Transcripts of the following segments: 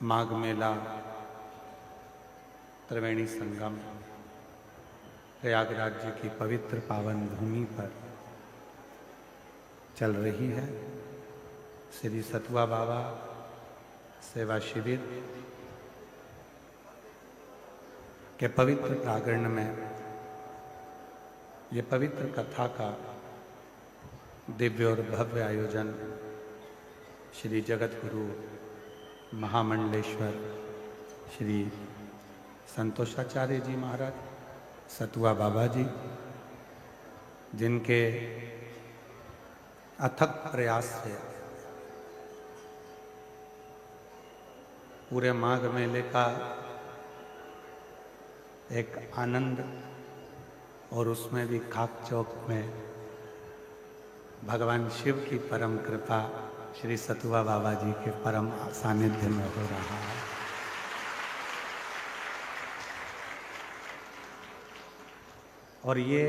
माघ मेला त्रिवेणी संगम प्रयागराज जी की पवित्र पावन भूमि पर चल रही है। श्री सतुआ बाबा सेवा शिविर के पवित्र प्रांगण में ये पवित्र कथा का दिव्य और भव्य आयोजन श्री जगत गुरु महामंडलेश्वर श्री संतोषाचार्य जी महाराज सतुआ बाबा जी, जिनके अथक प्रयास से पूरे माघ मेले का एक आनंद और उसमें भी खाक चौक में भगवान शिव की परम कृपा श्री सतुआ बाबा जी के परम सानिध्य में हो रहा है। और ये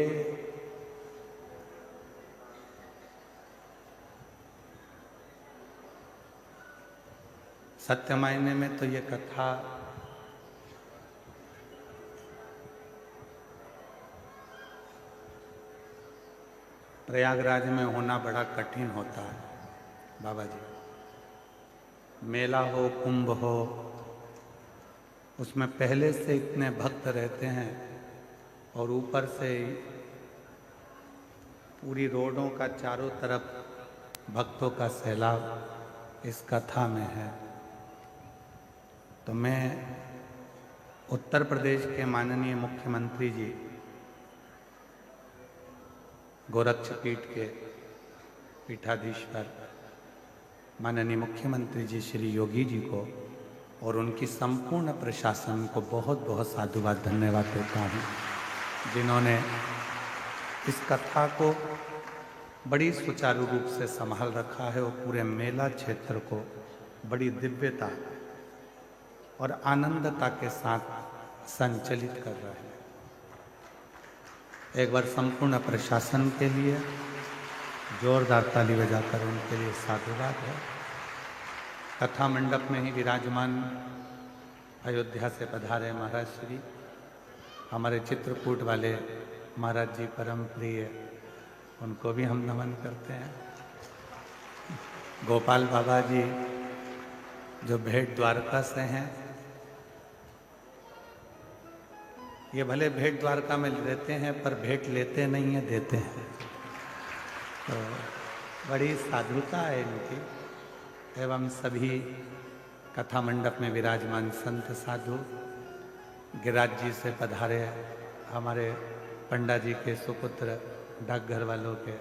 सत्य मायने में तो ये कथा प्रयागराज में होना बड़ा कठिन होता है बाबा जी। मेला हो, कुंभ हो, उसमें पहले से इतने भक्त रहते हैं और ऊपर से पूरी रोडों का चारों तरफ भक्तों का सैलाब इस कथा में है। तो मैं उत्तर प्रदेश के माननीय मुख्यमंत्री जी, गोरक्षपीठ के पीठाधीश्वर माननीय मुख्यमंत्री जी श्री योगी जी को और उनकी संपूर्ण प्रशासन को बहुत बहुत साधुवाद धन्यवाद देता हूँ, जिन्होंने इस कथा को बड़ी सुचारू रूप से संभाल रखा है और पूरे मेला क्षेत्र को बड़ी दिव्यता और आनंदता के साथ संचालित कर रहे हैं। एक बार संपूर्ण प्रशासन के लिए जोरदार ताली बजाकर उनके लिए साधुवाद है। कथा मंडप में ही विराजमान अयोध्या से पधारे महाराज श्री हमारे चित्रकूट वाले महाराज जी परम प्रिय, उनको भी हम नमन करते हैं। गोपाल बाबा जी जो भेंट द्वारका से हैं, ये भले भेंट द्वारका में रहते हैं पर भेंट लेते नहीं है, देते हैं। तो बड़ी साधुता है इनकी। एवं सभी कथा मंडप में विराजमान संत साधु, गिरिराज जी से पधारे हमारे पंडा जी के सुपुत्र डाकघर वालों के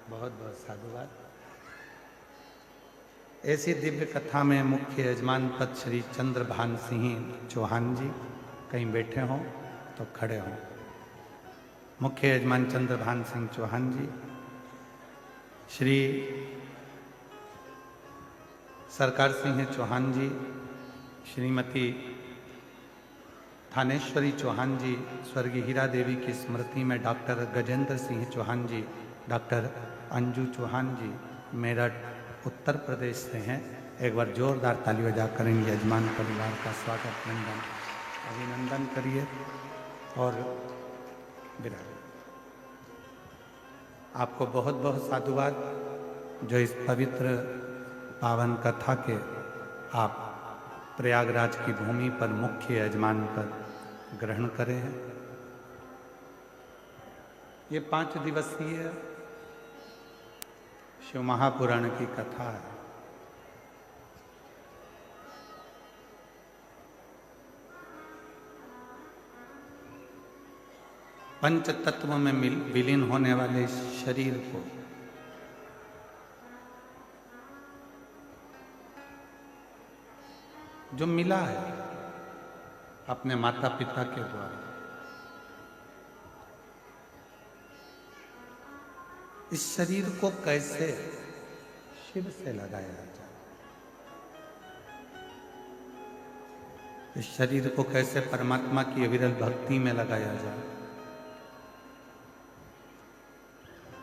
बहुत बहुत साधुवाद। ऐसी दिव्य कथा में मुख्य यजमान पद श्री चंद्रभान सिंह चौहान जी, कहीं बैठे हों तो खड़े हों। मुख्य यजमान चंद्रभान सिंह चौहान जी, श्री सरकार सिंह चौहान जी, श्रीमती थानेश्वरी चौहान जी, स्वर्गीय हीरा देवी की स्मृति में डॉक्टर गजेंद्र सिंह चौहान जी, डॉक्टर अंजू चौहान जी मेरठ उत्तर प्रदेश से हैं। एक बार जोरदार ताली बजा करेंगे यजमान परिवार का स्वागत वंदन अभिनंदन करिए और विराज। आपको बहुत बहुत साधुवाद जो इस पवित्र पावन कथा के आप प्रयागराज की भूमि पर मुख्य यजमान पद ग्रहण करे हैं। ये 5 दिवसीय शिव महापुराण की कथा है। पंच तत्व में विलीन होने वाले शरीर को जो मिला है अपने माता पिता के द्वारा, इस शरीर को कैसे शिव से लगाया जाए, इस शरीर को कैसे परमात्मा की अविरल भक्ति में लगाया जाए,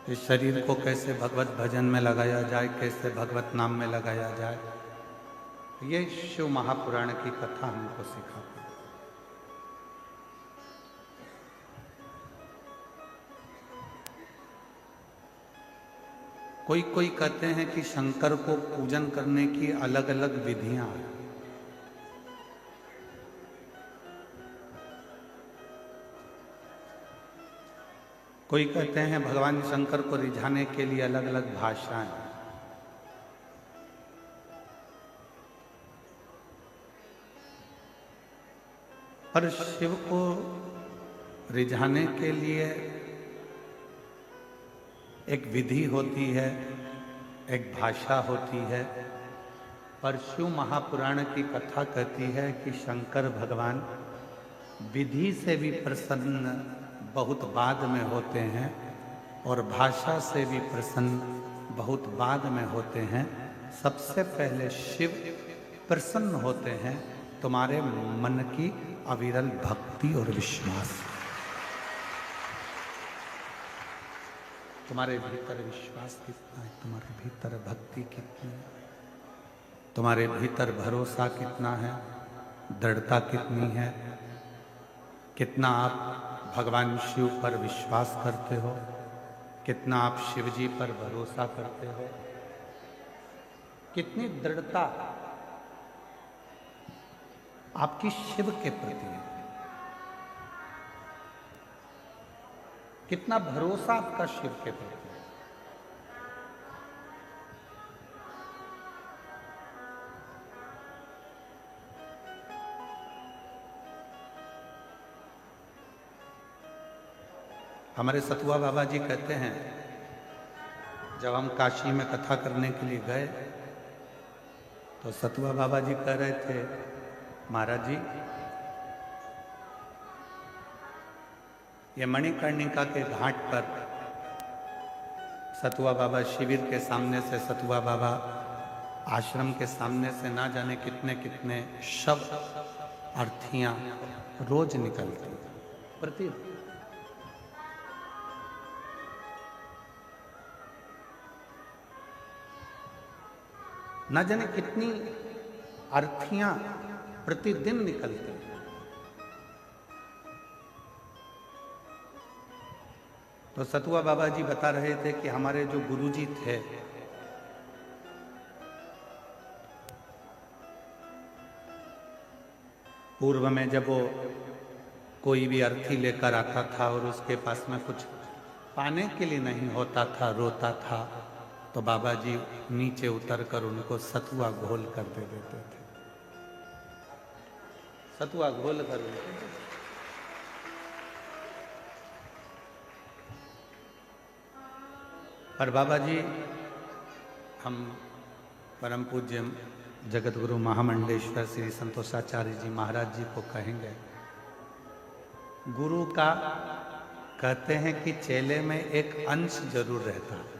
इस शरीर को कैसे भगवत भजन में लगाया जाए, कैसे भगवत नाम में लगाया जाए, ये शिव महापुराण की कथा हमको सिखाती है। कोई कोई कहते हैं कि शंकर को पूजन करने की अलग अलग विधियां हैं। कोई कहते हैं भगवान शंकर को रिझाने के लिए अलग अलग भाषाएं। पर शिव को रिझाने के लिए एक विधि होती है, एक भाषा होती है। पर शिव महापुराण की कथा कहती है कि शंकर भगवान विधि से भी प्रसन्न बहुत बाद में होते हैं और भाषा से भी प्रसन्न बहुत बाद में होते हैं। सबसे पहले शिव प्रसन्न होते हैं तुम्हारे मन की अविरल भक्ति और विश्वास। तुम्हारे भीतर विश्वास कितना है, तुम्हारे भीतर भक्ति कितनी है, तुम्हारे भीतर भरोसा कितना है, दृढ़ता कितनी है, कितना आप भगवान शिव पर विश्वास करते हो, कितना आप शिव जी पर भरोसा करते हो, कितनी दृढ़ता आपकी शिव के प्रति है, कितना भरोसा आपका शिव के प्रति है। हमारे सतुआ बाबा जी कहते हैं, जब हम काशी में कथा करने के लिए गए तो सतुआ बाबा जी कह रहे थे, महाराज जी ये मणिकर्णिका के घाट पर सतुआ बाबा शिविर के सामने से, सतुआ बाबा आश्रम के सामने से ना जाने कितने कितने शब्द अर्थियां रोज निकलती प्रति। न जाने कितनी अर्थियां प्रतिदिन निकलती हैं। तो सतुआ बाबा जी बता रहे थे कि हमारे जो गुरुजी थे पूर्व में जब वो कोई भी अर्थी लेकर आता था और उसके पास में कुछ पाने के लिए नहीं होता था, रोता था, तो बाबा जी नीचे उतरकर उनको सतुआ घोल कर दे देते थे। सतुआ घोल कर उनको। पर बाबा जी हम परम पूज्य जगत गुरु महामंडलेश्वर श्री संतोषाचार्य जी महाराज जी को कहेंगे, गुरु का कहते हैं कि चेले में एक अंश जरूर रहता है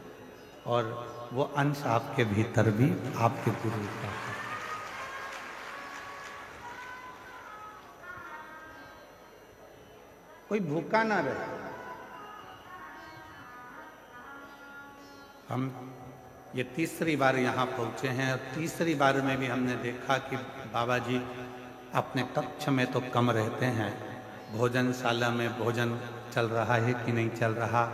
और वो अंश आपके भीतर भी आपके गुरु का है। कोई भूखा ना रहे। हम ये तीसरी बार यहाँ पहुँचे हैं और तीसरी बार में भी हमने देखा कि बाबा जी अपने कक्ष में तो कम रहते हैं, भोजनशाला में भोजन चल रहा है कि नहीं चल रहा,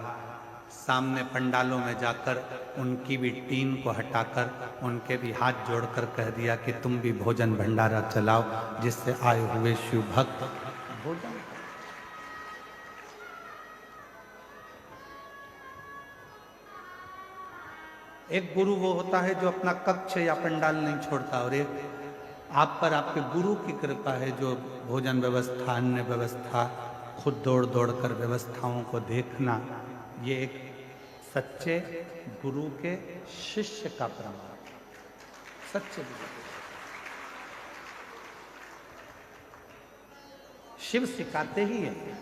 सामने पंडालों में जाकर उनकी भी टीन को हटाकर उनके भी हाथ जोड़कर कह दिया कि तुम भी भोजन भंडारा चलाओ, जिससे आए हुए शिव भक्त भोजन। एक गुरु वो होता है जो अपना कक्ष या पंडाल नहीं छोड़ता, और एक आप पर आपके गुरु की कृपा है जो भोजन व्यवस्था, अन्य व्यवस्था, खुद दौड़ दौड़ कर व्यवस्थाओं को देखना, ये एक सच्चे गुरु के शिष्य का प्रमाण। सच्चे गुरु शिव सिखाते ही है।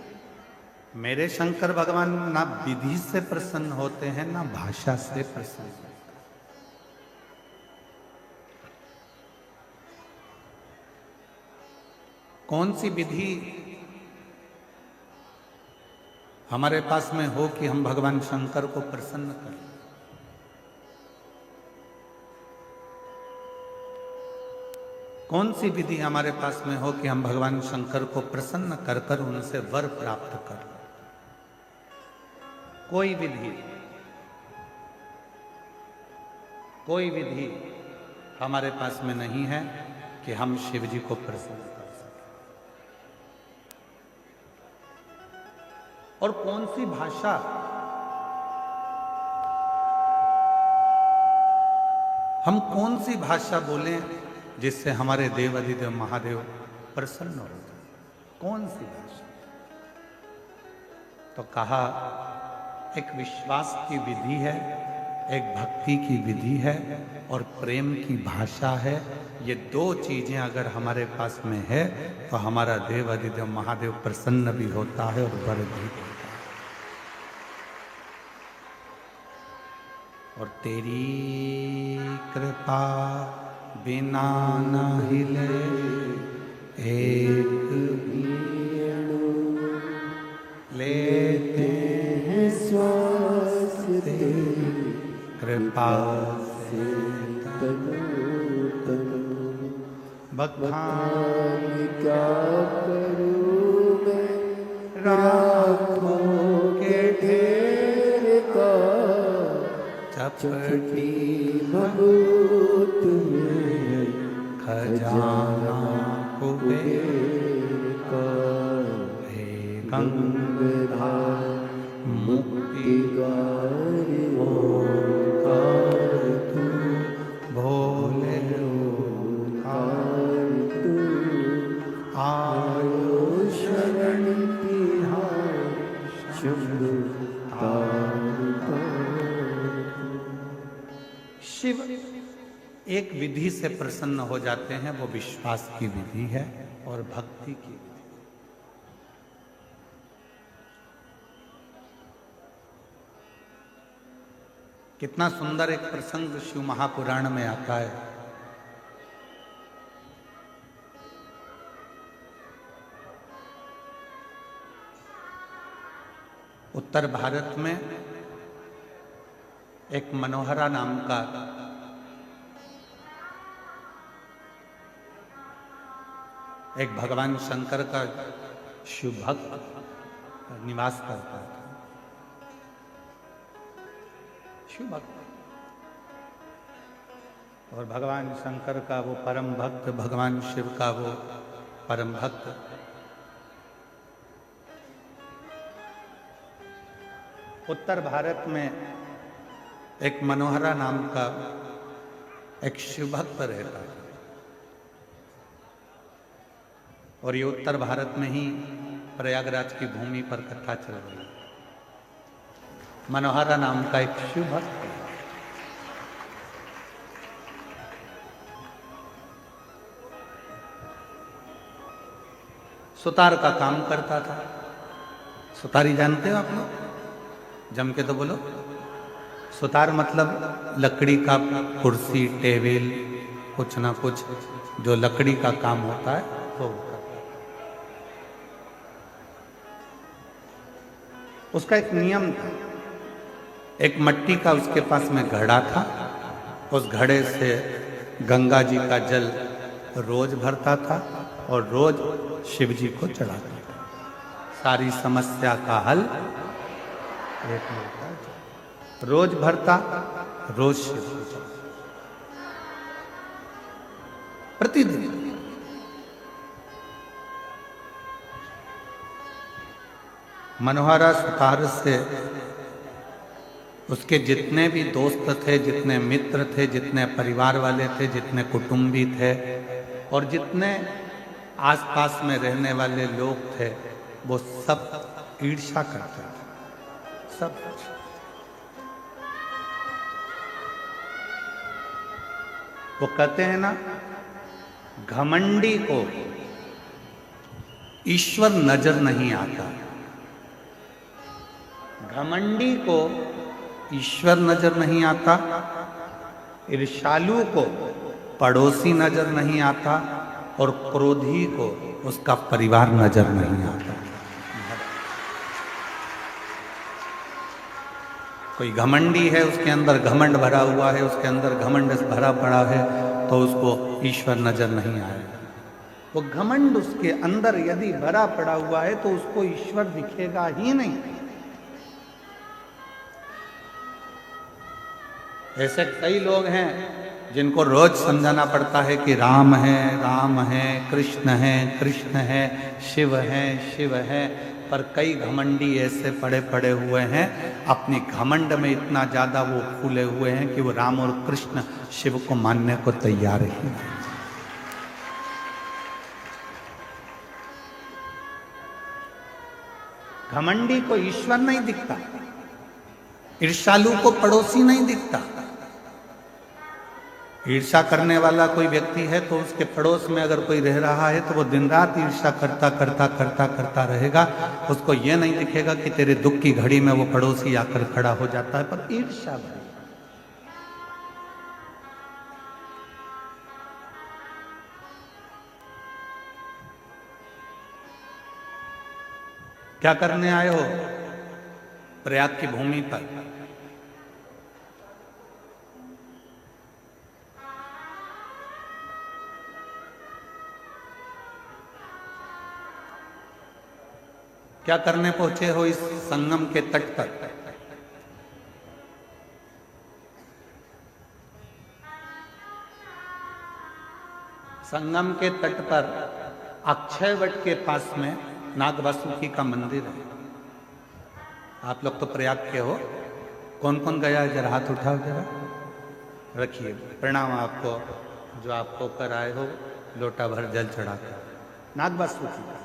मेरे शंकर भगवान ना विधि से प्रसन्न होते हैं ना भाषा से प्रसन्न होते हैं। कौन सी विधि हमारे पास में हो कि हम भगवान शंकर को प्रसन्न करें? कौन सी विधि हमारे पास में हो कि हम भगवान शंकर को प्रसन्न कर कर उनसे वर प्राप्त कर? कोई विधि हमारे पास में नहीं है कि हम शिव जी को प्रसन्न कर सकें। और कौन सी भाषा हम कौन सी भाषा बोलें जिससे हमारे देव अधिदेव महादेव प्रसन्न हो जाए? कौन सी भाषा? तो कहा एक विश्वास की विधि है, एक भक्ति की विधि है और प्रेम की भाषा है। ये दो चीजें अगर हमारे पास में है तो हमारा देव अधिदेव महादेव प्रसन्न भी होता है और वर भी होता है। और तेरी कृपा बिना न हिले एक भी अणु, लेते हैं श्वास तेरी कृपा से तनु तनु। बखान क्या करूं मैं राखों के ढेर का, चपटी भभूत में खजाना कुबेर का। हे गंगाधर मुक्तिदारी ओंकार तू, भोले ओंकार तू। आयो शरण तिहार शुभ शिव एक विधि से प्रसन्न हो जाते हैं, वो विश्वास की विधि है और भक्ति की विधि। कितना सुंदर एक प्रसंग शिव महापुराण में आता है। उत्तर भारत में एक मनोहरा नाम का एक भगवान शंकर का शिव भक्त निवास करता था। शिव भक्त और भगवान शंकर का वो परम भक्त, भगवान शिव का वो परम भक्त उत्तर भारत में एक मनोहरा नाम का एक शिव भक्त रहता है। और ये उत्तर भारत में ही प्रयागराज की भूमि पर कथा चल रही है। मनोहरा नाम का एक शिव भक्त सुतार का काम करता था। सुतारी जानते हो आप लोग? जम के तो बोलो। सुतार मतलब लकड़ी का कुर्सी टेबल कुछ ना कुछ जो लकड़ी का काम होता है वो होता है। उसका एक नियम था। एक मट्टी का उसके पास में घड़ा था। उस घड़े से गंगा जी का जल रोज भरता था और रोज शिव जी को चढ़ाता था। सारी समस्या का हल एक होता है। रोज भरता, रोज शिव को चढ़ाता, प्रतिदिन। मनोहरा सुतार से उसके जितने भी दोस्त थे, जितने मित्र थे, जितने परिवार वाले थे, जितने कुटुंबी थे और जितने आसपास में रहने वाले लोग थे, वो सब ईर्ष्या करते थे। सब वो कहते हैं ना, घमंडी को ईश्वर नजर नहीं आता। घमंडी को ईश्वर नजर नहीं आता, ईर्ष्यालु को पड़ोसी नजर नहीं आता और क्रोधी को उसका परिवार नजर नहीं आता। कोई घमंडी है, उसके अंदर घमंड भरा हुआ है, उसके अंदर घमंड भरा पड़ा है, तो उसको ईश्वर नजर नहीं आएगा। वो घमंड उसके अंदर यदि भरा पड़ा हुआ है तो उसको ईश्वर दिखेगा ही नहीं। ऐसे कई लोग हैं जिनको रोज समझाना पड़ता है कि राम है, कृष्ण है, शिव है, पर कई घमंडी ऐसे पड़े हुए हैं, अपनी घमंड में इतना ज्यादा वो फूले हुए हैं कि वो राम और कृष्ण शिव को मानने को तैयार ही नहीं। घमंडी को ईश्वर नहीं दिखता, ईर्ष्यालु को पड़ोसी नहीं दिखता। ईर्ष्या करने वाला कोई व्यक्ति है तो उसके पड़ोस में अगर कोई रह रहा है तो वो दिन रात ईर्ष्या करता रहेगा। उसको ये नहीं दिखेगा कि तेरे दुख की घड़ी में वो पड़ोसी आकर खड़ा हो जाता है, पर ईर्ष्या भाई। क्या करने आए हो प्रयाग की भूमि पर? क्या करने पहुंचे हो इस संगम के तट पर? संगम के तट पर अक्षय वट के पास में नागवासुकी का मंदिर है। आप लोग तो प्रयाग के हो, कौन कौन गया है जरा हाथ उठाओ, जरा रखिए। प्रणाम आपको, जो आप होकर आए हो लोटा भर जल चढ़ाकर नागवासुकी।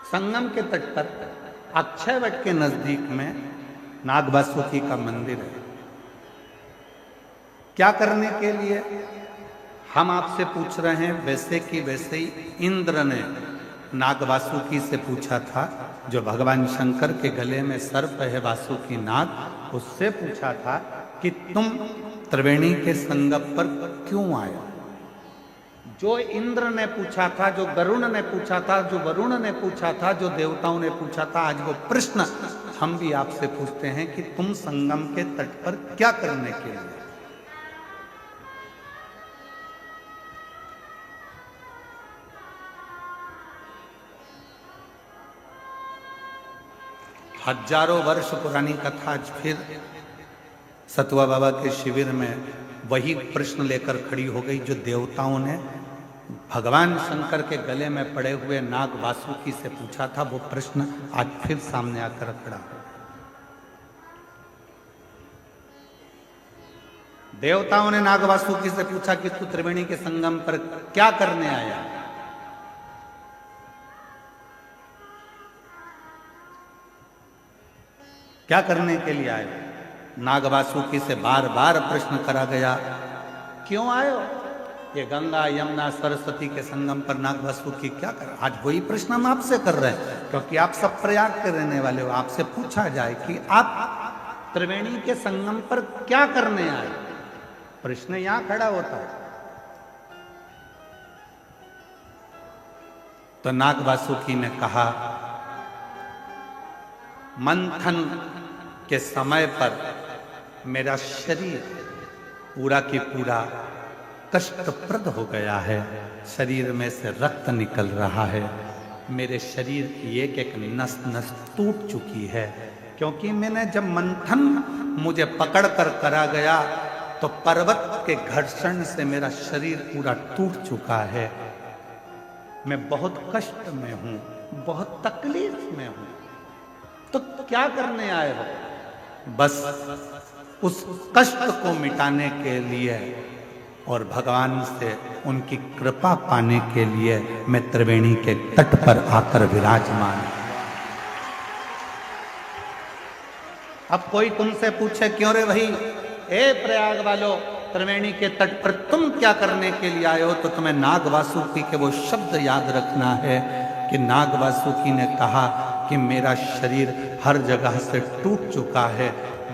संगम के तट पर अक्षय वट के नजदीक में नागवासुकी का मंदिर है। क्या करने के लिए हम आपसे पूछ रहे हैं? वैसे कि वैसे ही इंद्र ने नागवासुकी से पूछा था, जो भगवान शंकर के गले में सर्प है वासुकी नाग, उससे पूछा था कि तुम त्रिवेणी के संगम पर क्यों आए? जो इंद्र ने पूछा था, जो गरुण ने पूछा था, जो वरुण ने पूछा था, जो देवताओं ने पूछा था, आज वो प्रश्न हम भी आपसे पूछते हैं कि तुम संगम के तट पर क्या करने के लिए? हजारों वर्ष पुरानी कथा आज फिर सतुआ बाबा के शिविर में वही प्रश्न लेकर खड़ी हो गई, जो देवताओं ने भगवान शंकर के गले में पड़े हुए नाग वासुकी से पूछा था। वो प्रश्न आज फिर सामने आकर खड़ा हो। देवताओं ने नाग वासुकी से पूछा कि तू त्रिवेणी के संगम पर क्या करने आया? क्या करने के लिए आए? नागवासुकी से बार बार प्रश्न करा गया, क्यों आए हो? ये गंगा यमुना सरस्वती के संगम पर नागवासुकी क्या कर? आज वही प्रश्न हम आपसे कर रहे हैं, क्योंकि आप सब प्रयाग के रहने वाले हो। आपसे पूछा जाए कि आप त्रिवेणी के संगम पर क्या करने आए, प्रश्न यहां खड़ा होता है। तो नागवासुकी ने कहा, मंथन के समय पर मेरा शरीर पूरा की पूरा कष्टप्रद हो गया है, शरीर में से रक्त निकल रहा है, मेरे शरीर की एक एक नस नस टूट चुकी है, क्योंकि मैंने जब मंथन मुझे पकड़ कर करा गया तो पर्वत के घर्षण से मेरा शरीर पूरा टूट चुका है। मैं बहुत कष्ट में हूं, बहुत तकलीफ में हूं। तो क्या करने आए हो? बस उस कष्ट को मिटाने के लिए और भगवान से उनकी कृपा पाने के लिए मैं त्रिवेणी के तट पर आकर विराजमान। अब कोई तुमसे पूछे, क्यों रे भाई, ए प्रयाग वालों, त्रिवेणी के तट पर तुम क्या करने के लिए आए हो? तो तुम्हें नागवासुकी के वो शब्द याद रखना है कि नागवासुकी ने कहा कि मेरा शरीर हर जगह से टूट चुका है,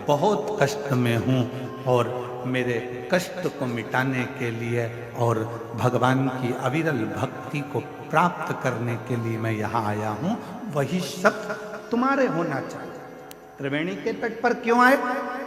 बहुत कष्ट में हूँ, और मेरे कष्ट को मिटाने के लिए और भगवान की अविरल भक्ति को प्राप्त करने के लिए मैं यहाँ आया हूँ। वही शब्द तुम्हारे होना चाहिए। त्रिवेणी के तट पर क्यों आए?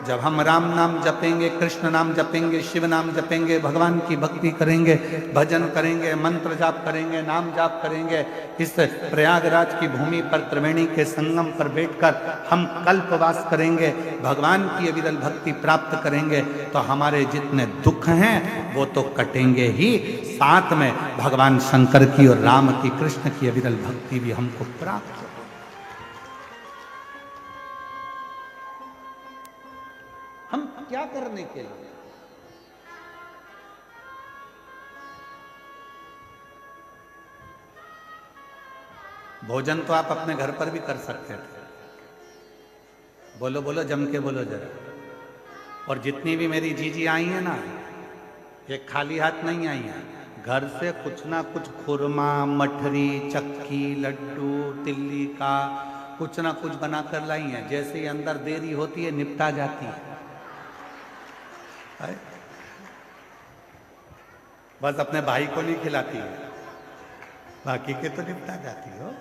जब हम राम नाम जपेंगे, कृष्ण नाम जपेंगे, शिव नाम जपेंगे, भगवान की भक्ति करेंगे, भजन करेंगे, मंत्र जाप करेंगे, नाम जाप करेंगे, इस प्रयागराज की भूमि पर त्रिवेणी के संगम पर बैठकर हम कल्पवास करेंगे, भगवान की अविरल भक्ति प्राप्त करेंगे, तो हमारे जितने दुख हैं वो तो कटेंगे ही, साथ में भगवान शंकर की और राम की, कृष्ण की अविरल भक्ति भी हमको प्राप्त हो। हम क्या करने के लिए? भोजन तो आप अपने घर पर भी कर सकते थे। बोलो बोलो, जम के बोलो जरा। और जितनी भी मेरी जीजी आई हैं ना, ये खाली हाथ नहीं आई हैं, घर से कुछ ना कुछ खुरमा, मठरी, चक्की, लड्डू, तिल्ली का कुछ ना कुछ बना कर लाई हैं। जैसे ही अंदर देरी होती है निपटा जाती है। बस अपने भाई को नहीं खिलाती है, बाकी के तो निपटा जाती हो।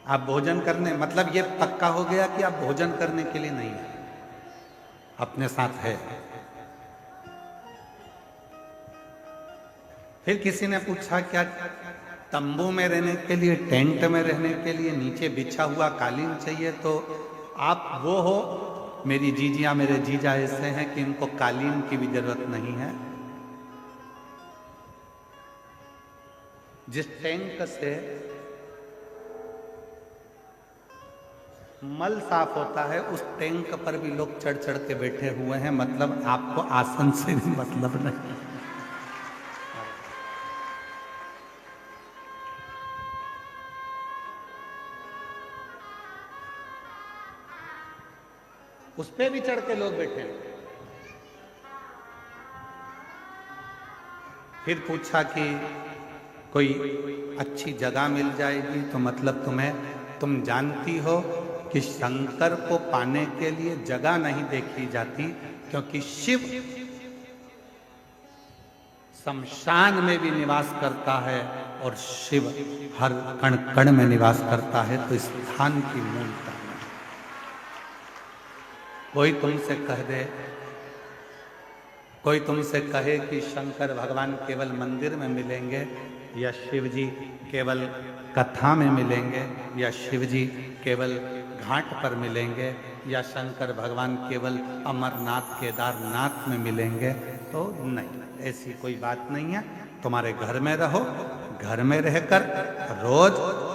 आप भोजन करने, मतलब ये पक्का हो गया कि आप भोजन करने के लिए नहीं है, अपने साथ है। फिर किसी ने पूछा क्या तंबू में रहने के लिए, टेंट में रहने के लिए नीचे बिछा हुआ कालीन चाहिए? तो आप वो हो, मेरी जीजियां, मेरे जीजा ऐसे हैं कि इनको कालीन की भी जरूरत नहीं है। जिस टैंक से मल साफ होता है उस टैंक पर भी लोग चढ़ चढ़ के बैठे हुए हैं, मतलब आपको आसन से भी मतलब नहीं। उस पे भी चढ़ के लोग बैठे। फिर पूछा कि कोई अच्छी जगह मिल जाएगी तो मतलब तुम जानती हो कि शंकर को पाने के लिए जगह नहीं देखी जाती, क्योंकि शिव शमशान में भी निवास करता है और शिव हर कण कण में निवास करता है, तो स्थान की मूलता। कोई तुमसे कह दे, कोई तुमसे कहे कि शंकर भगवान केवल मंदिर में मिलेंगे, या शिव जी केवल कथा में मिलेंगे, या शिव जी केवल घाट पर मिलेंगे, या शंकर भगवान केवल अमरनाथ केदारनाथ में मिलेंगे, तो नहीं, ऐसी कोई बात नहीं है। तुम्हारे घर में रहो, घर में रहकर रोज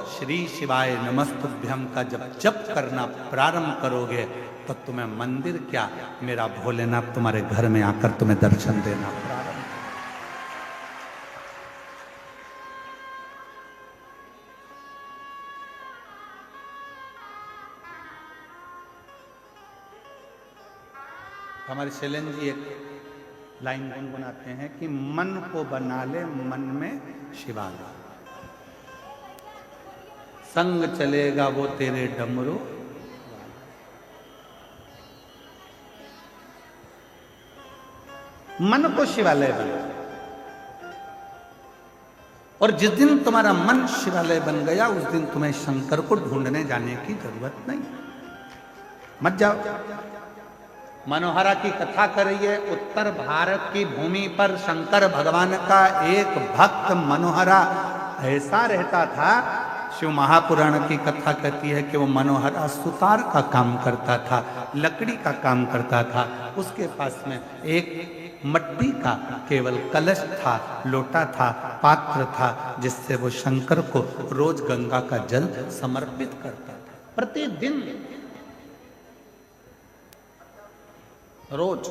श्री शिवाय नमस्तुभ्यम का जब जप करना प्रारंभ करोगे तो तुम्हें मंदिर क्या, मेरा भोलेनाथ तुम्हारे घर में आकर तुम्हें दर्शन देना प्रारंभ। हमारे शैलेंद्र जी एक लाइन गुनगुनाते हैं कि मन को बना ले मन में शिवाला, संग चलेगा वो तेरे डमरू। मन को शिवालय बना, और जिस दिन तुम्हारा मन शिवालय बन गया उस दिन तुम्हें शंकर को ढूंढने जाने की जरूरत नहीं। मत जाओ। मनोहरा की कथा करिए। उत्तर भारत की भूमि पर शंकर भगवान का एक भक्त मनोहरा ऐसा रहता था। शिव महापुराण की कथा कहती है कि वो मनोहरा सुतार का काम करता था, लकड़ी का काम करता था। उसके पास में एक मट्टी का केवल कलश था, लोटा था, पात्र था, जिससे वो शंकर को रोज गंगा का जल समर्पित करता था। प्रतिदिन रोज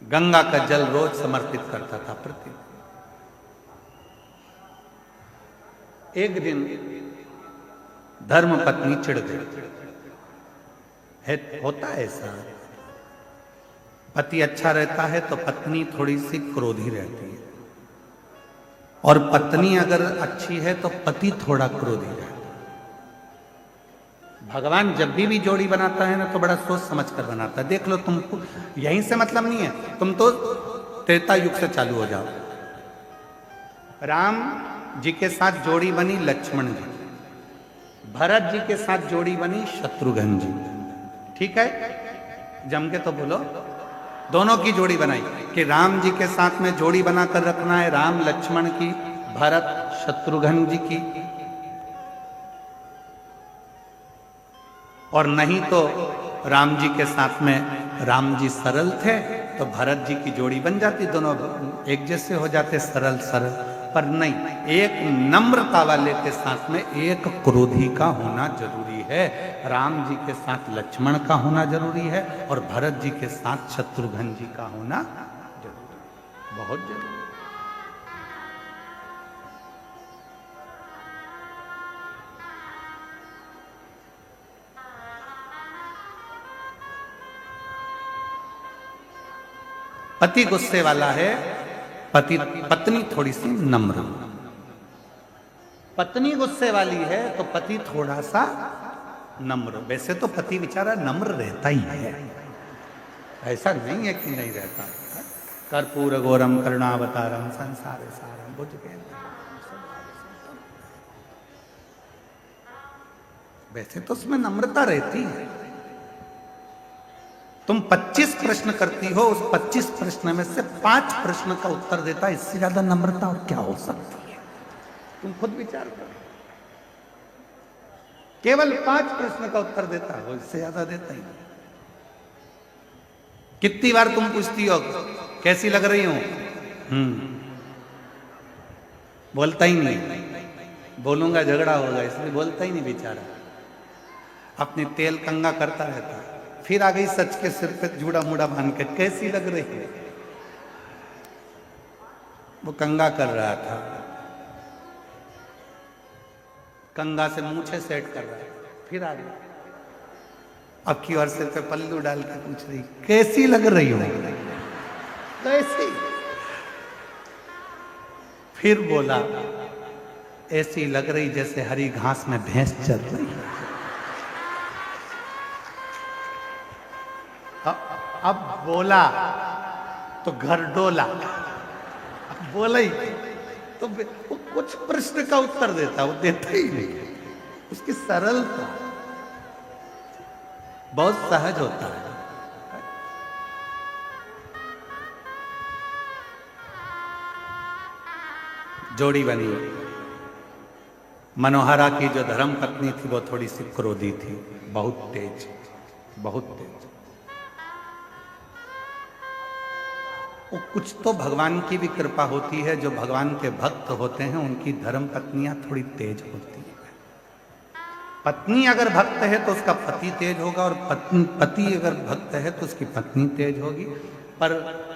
गंगा का जल रोज समर्पित करता था। प्रतिदिन एक दिन धर्म पत्नी चिढ़ गई। होता है ऐसा, पति अच्छा रहता है तो पत्नी थोड़ी सी क्रोधी रहती है, और पत्नी अगर अच्छी है तो पति थोड़ा क्रोधी रहता है। भगवान जब भी जोड़ी बनाता है ना तो बड़ा सोच समझ कर बनाता है। देख लो, तुमको यहीं से मतलब नहीं है, तुम तो त्रेता युग से चालू हो जाओ। राम जी के साथ जोड़ी बनी लक्ष्मण जी, भरत जी के साथ जोड़ी बनी शत्रुघ्न जी। ठीक है, जम के तो बोलो। दोनों की जोड़ी बनाई कि राम जी के साथ में जोड़ी बनाकर रखना है, राम लक्ष्मण की, भरत शत्रुघ्न जी की। और नहीं तो राम जी के साथ में राम जी सरल थे तो भरत जी की जोड़ी बन जाती, दोनों एक जैसे हो जाते, सरल सरल। पर नहीं, एक नम्रता वाले के साथ में एक क्रोधी का होना जरूरी है। राम जी के साथ लक्ष्मण का होना जरूरी है और भरत जी के साथ शत्रुघ्न जी का होना जरूरी है, बहुत जरूरी है। पति गुस्से वाला है, पत्नी थोड़ी सी नम्र। पत्नी गुस्से वाली है तो पति थोड़ा सा नम्र। वैसे तो पति बेचारा नम्र रहता ही है, ऐसा नहीं है कि नहीं रहता। कर्पूर गौरम करुणावतारम संसार सारम बुझ गए। वैसे तो उसमें नम्रता रहती है। तुम 25 प्रश्न करती हो, उस 25 प्रश्न में से 5 प्रश्न का उत्तर देता है, इससे ज्यादा नम्रता और क्या हो सकती है? तुम खुद विचार करो। केवल 5 प्रश्न का उत्तर देता है, इससे ज्यादा देता ही नहीं। कितनी बार तुम पूछती हो कैसी लग रही हूं? बोलता ही नहीं, बोलूंगा झगड़ा होगा इसलिए बोलता ही नहीं बेचारा, अपनी तेल कंगा करता रहता है। फिर आ गई सच के सिर पे जूड़ा मुड़ा बांध के, कैसी लग रही है? वो कंगा कर रहा था, कंगा से मूछे सेट कर रहा है। फिर आ गई, अब की और सिर पे पल्लू डाल के पूछ रही कैसी लग रही हो? कैसी? फिर बोला ऐसी लग रही जैसे हरी घास में भैंस चल रही है। अब बोला तो घर डोला, बोला ही तो वो कुछ प्रश्न का उत्तर देता, वो देता ही नहीं। उसकी सरलता बहुत सहज होता है। जोड़ी बनी। मनोहरा की जो धर्म पत्नी थी वो थोड़ी सी क्रोधी थी, बहुत तेज, बहुत तेज। वो कुछ तो भगवान की भी कृपा होती है, जो भगवान के भक्त होते हैं उनकी धर्म पत्नियां थोड़ी तेज होती है। पत्नी अगर भक्त है तो उसका पति तेज होगा, और पति अगर भक्त है तो उसकी पत्नी तेज होगी। पर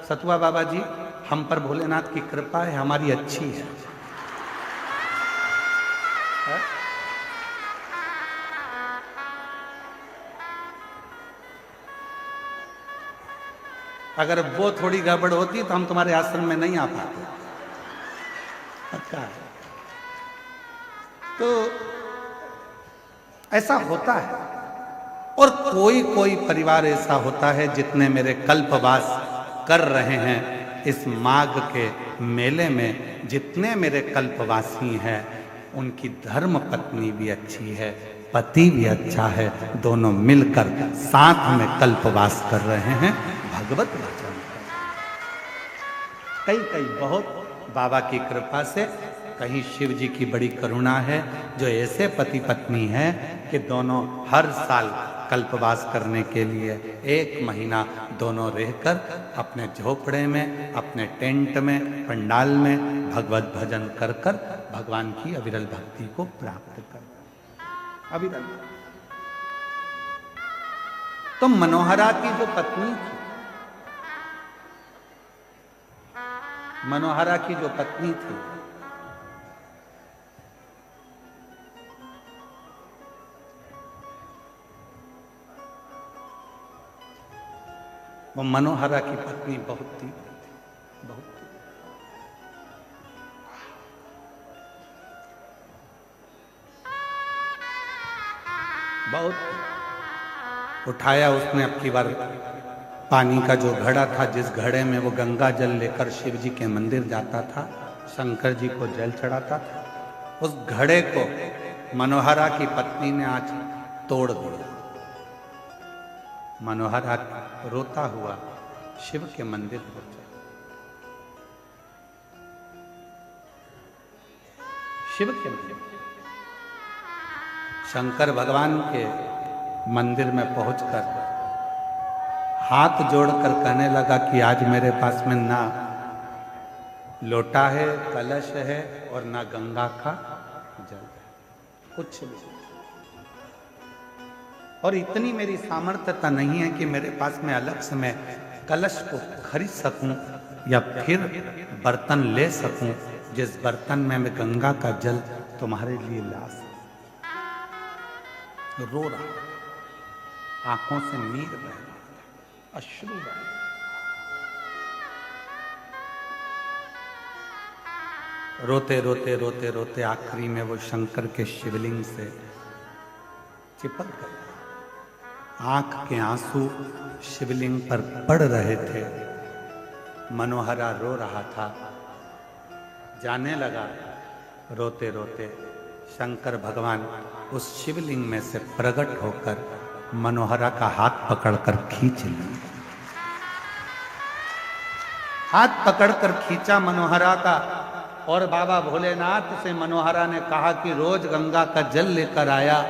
सतुआ बाबा जी, हम पर भोलेनाथ की कृपा है, हमारी अच्छी है। अगर वो थोड़ी गड़बड़ होती तो हम तुम्हारे आश्रम में नहीं आ पाते। अच्छा, तो ऐसा होता है। और कोई कोई परिवार ऐसा होता है, जितने मेरे कल्पवास कर रहे हैं इस माघ के मेले में, जितने मेरे कल्पवासी हैं उनकी धर्म पत्नी भी अच्छी है, पति भी अच्छा है, दोनों मिलकर साथ में कल्पवास कर रहे हैं, भगवत वचन। कई कई बहुत बाबा की कृपा से, कहीं शिव जी की बड़ी करुणा है, जो ऐसे पति पत्नी हैं कि दोनों हर साल कल्पवास करने के लिए 1 महीना दोनों रहकर अपने झोपड़े में, अपने टेंट में, पंडाल में भगवत भजन कर कर भगवान की अविरल भक्ति को प्राप्त कर। अविरल। तो मनोहरा की जो पत्नी थी, मनोहरा की जो पत्नी थी, वो मनोहरा की पत्नी बहुत थी, बहुत थी। बहुत उठाया उसने अब की बार पानी का जो घड़ा था, जिस घड़े में वो गंगा जल लेकर शिव जी के मंदिर जाता था, शंकर जी को जल चढ़ाता था, उस घड़े को मनोहरा की पत्नी ने आज तोड़ दिया। मनोहरा रोता हुआ शिव के मंदिर पहुंचा। शिव के मंदिर, शंकर भगवान के मंदिर में पहुंचकर हाथ जोड़कर कहने लगा कि आज मेरे पास में ना लोटा है, कलश है और ना गंगा का जल है, कुछ भी। और इतनी मेरी सामर्थ्यता नहीं है कि मेरे पास में अलग से मैं कलश को खरीद सकूं या फिर बर्तन ले सकूं जिस बर्तन में मैं गंगा का जल तुम्हारे लिए ला सकूं। रो रहा, आंखों से नीर बह रहा, अश्रु बह रहा। रोते रोते रोते रोते आखिरी में वो शंकर के शिवलिंग से चिपक गए। आंख के आंसू शिवलिंग पर पड़ रहे थे। मनोहरा रो रहा था। जाने लगा रोते रोते शंकर भगवान उस शिवलिंग में से प्रकट होकर मनोहरा का हाथ पकड़कर खींच लिए। हाथ पकड़कर खींचा मनोहरा का, और बाबा भोलेनाथ से मनोहरा ने कहा कि रोज गंगा का जल लेकर आया,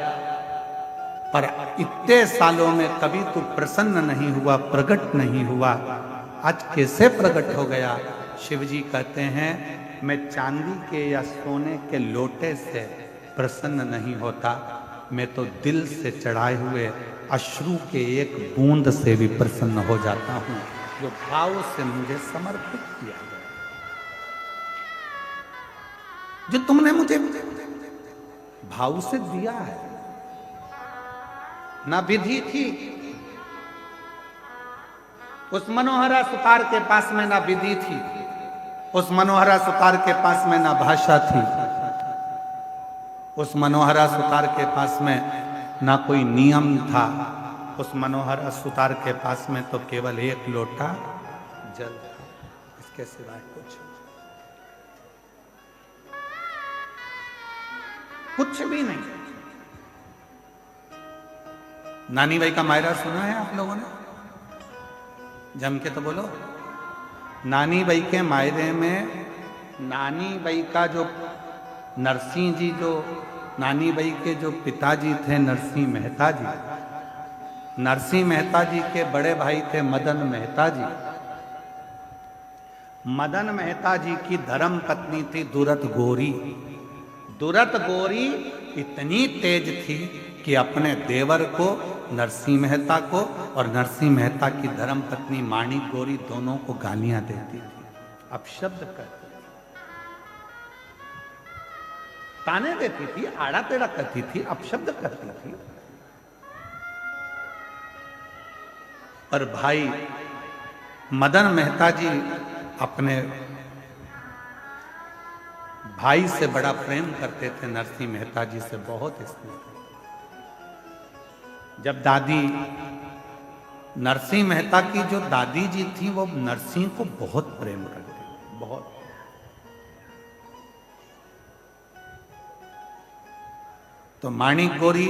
पर इतने सालों में कभी तू प्रसन्न नहीं हुआ, प्रकट नहीं हुआ, आज कैसे प्रकट हो गया? शिवजी कहते हैं मैं चांदी के या सोने के लोटे से प्रसन्न नहीं होता, मैं तो दिल से चढ़ाए हुए अश्रु के एक बूंद से भी प्रसन्न हो जाता हूं, जो भाव से मुझे समर्पित किया गया, जो तुमने मुझे भाव से दिया है। ना विधि थी उस मनोहरा सुतार के पास में, ना विधि थी उस मनोहरा सुतार के पास में, ना भाषा थी उस मनोहरा सुतार के पास में, ना कोई नियम था उस मनोहरा सुतार के पास में, तो केवल एक लोटा जल था, इसके सिवाय कुछ भी नहीं। नानी बाई का मायरा सुना है आप लोगों ने? जम के तो बोलो। नानी बाई के मायरे में नानी बाई का जो नरसिंह जी, जो नानी बाई के जो पिताजी थे नरसिंह मेहता जी, नरसिंह मेहता जी के बड़े भाई थे मदन मेहता जी। मदन मेहता जी की धर्म पत्नी थी दुरत गोरी। दुरत गोरी इतनी तेज थी कि अपने देवर को, नरसिंह मेहता को, और नरसिंह मेहता की धर्म पत्नी माणिक गोरी दोनों को गालियां देती थी, अपशब्द करती थी, ताने देती थी, आड़ा टेढ़ा करती थी, अपशब्द करती थी। पर भाई मदन मेहता जी अपने भाई से बड़ा प्रेम करते थे, नरसिंह मेहता जी से बहुत स्नेह। जब दादी नरसिंह मेहता की जो दादी जी थी वो नरसिंह को बहुत प्रेम करती, बहुत। तो माणिक गोरी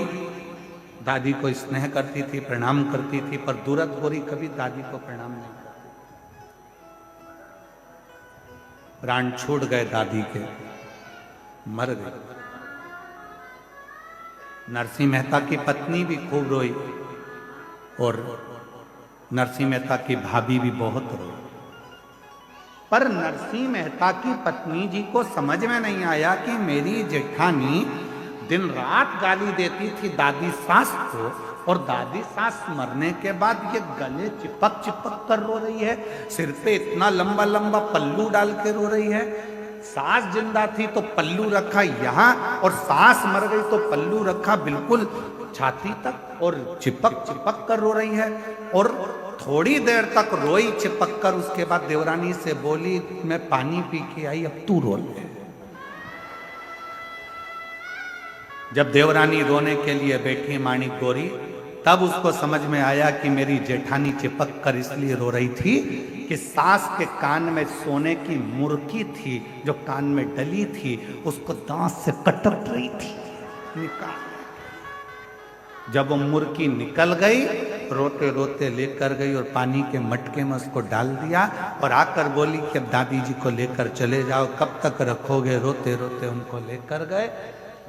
दादी को स्नेह करती थी, प्रणाम करती थी, पर दुरत गोरी कभी दादी को प्रणाम नहीं करती। प्राण छूट गए दादी के, मर गई। नरसिंह मेहता की पत्नी भी खूब रोई और नरसिंह मेहता की भाभी भी बहुत रोई। पर नरसिंह मेहता की पत्नी जी को समझ में नहीं आया कि मेरी जेठानी दिन रात गाली देती थी दादी सास को, और दादी सास मरने के बाद ये गले चिपक चिपक कर रो रही है, सिर पे इतना लंबा लंबा पल्लू डाल के रो रही है। सास जिंदा थी तो पल्लू रखा यहाँ, और सास मर गई तो पल्लू रखा बिल्कुल छाती तक, और चिपक चिपक कर रो रही है। और थोड़ी देर तक रोई चिपक कर, उसके बाद देवरानी से बोली मैं पानी पी के आई, अब तू रो ले। जब देवरानी रोने के लिए बैठी माणिक गोरी, तब उसको समझ में आया कि मेरी जेठानी चिपक कर इसलिए रो रही थी कि सास के कान में सोने की मुर्की थी जो कान में डली थी, उसको दांत से कटक रही थी। निकाल, जब वो मुर्की निकल गई, रोते रोते लेकर गई और पानी के मटके में उसको डाल दिया और आकर बोली कि अब दादी जी को लेकर चले जाओ, कब तक रखोगे। रोते रोते उनको लेकर गए।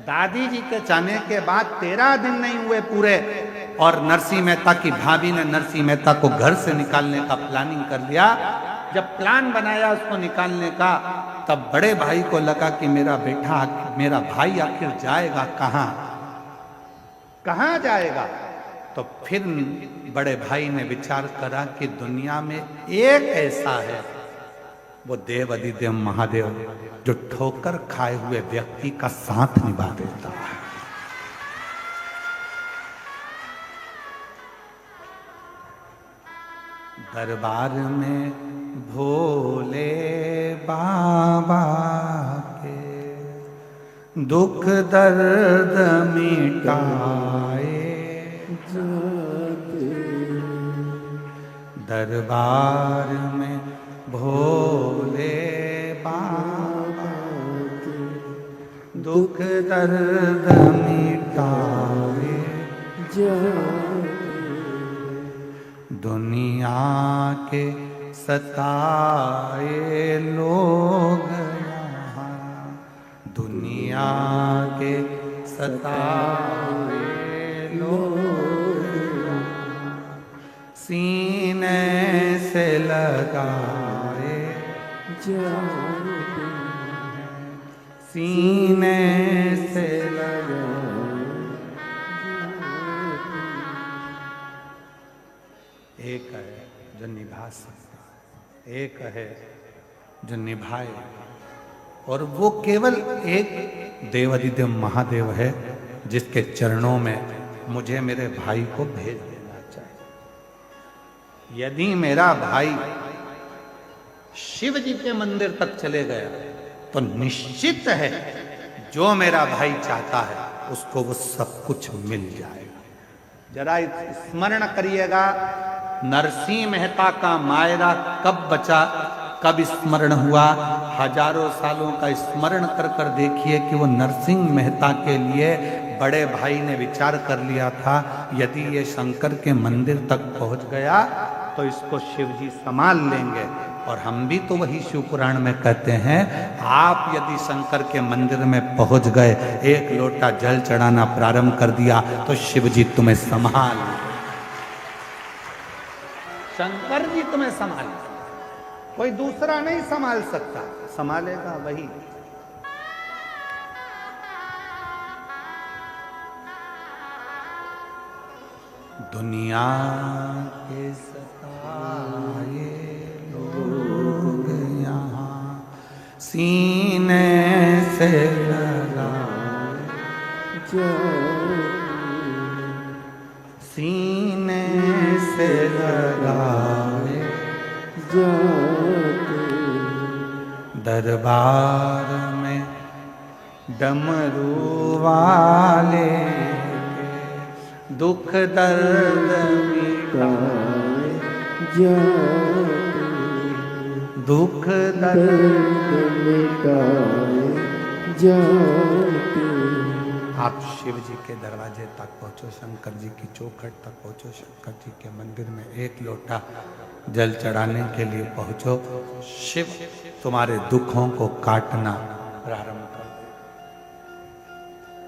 दादी जी के जाने के बाद 13 दिन नहीं हुए पूरे, और नरसिंह मेहता की भाभी ने नरसिंह मेहता को घर से निकालने का प्लानिंग कर लिया। जब प्लान बनाया उसको निकालने का, तब बड़े भाई को लगा कि मेरा बेटा, मेरा भाई आखिर जाएगा कहाँ, कहाँ जाएगा। तो फिर बड़े भाई ने विचार करा कि दुनिया में एक ऐसा है, वो देव अधिदेव महादेव, जो ठोकर खाए हुए व्यक्ति का साथ निभा देता है। दरबार में भोले बाबा के दुख दर्द मिटाए जाते, दरबार में भोले बाबा के दुख दर्द मिटाए जाते, दुनिया के सताए लोग यहाँ, दुनिया के सताए लोग सीने से लगाए जाते, सीने से लगाए। एक है जो निभा सकता, एक है जो निभाए, और वो केवल एक देवाधिदेव महादेव है जिसके चरणों में मुझे मेरे भाई को भेज देना चाहिए। यदि मेरा भाई शिव जी के मंदिर तक चले गया तो निश्चित है जो मेरा भाई चाहता है उसको वो सब कुछ मिल जाएगा। जरा स्मरण करिएगा, नरसिंह मेहता का मायरा कब बचा, कब स्मरण हुआ। हजारों सालों का स्मरण कर कर देखिए कि वो नरसिंह मेहता के लिए बड़े भाई ने विचार कर लिया था, यदि ये शंकर के मंदिर तक पहुंच गया तो इसको शिव जी संभाल लेंगे। और हम भी तो वही शिव पुराण में कहते हैं, आप यदि शंकर के मंदिर में पहुंच गए, एक लोटा जल चढ़ाना प्रारंभ कर दिया तो शिव जी तुम्हें संभाल, शंकर जी तुम्हें संभाल, कोई दूसरा नहीं संभाल सकता, संभालेगा वही। दुनिया के सताए लोग यहाँ सीने से लगाए जाते, सीने से लगाए जाते, दरबार में डमरू वाले दुख दर्द मिटाए जाते, दुख दर्द मिटाए जाते। आप शिव जी के दरवाजे तक पहुँचो, शंकर जी की चौखट तक पहुँचो, शंकर जी के मंदिर में एक लोटा जल चढ़ाने के लिए पहुँचो। शिव तुम्हारे दुखों को काटना प्रारंभ कर दे,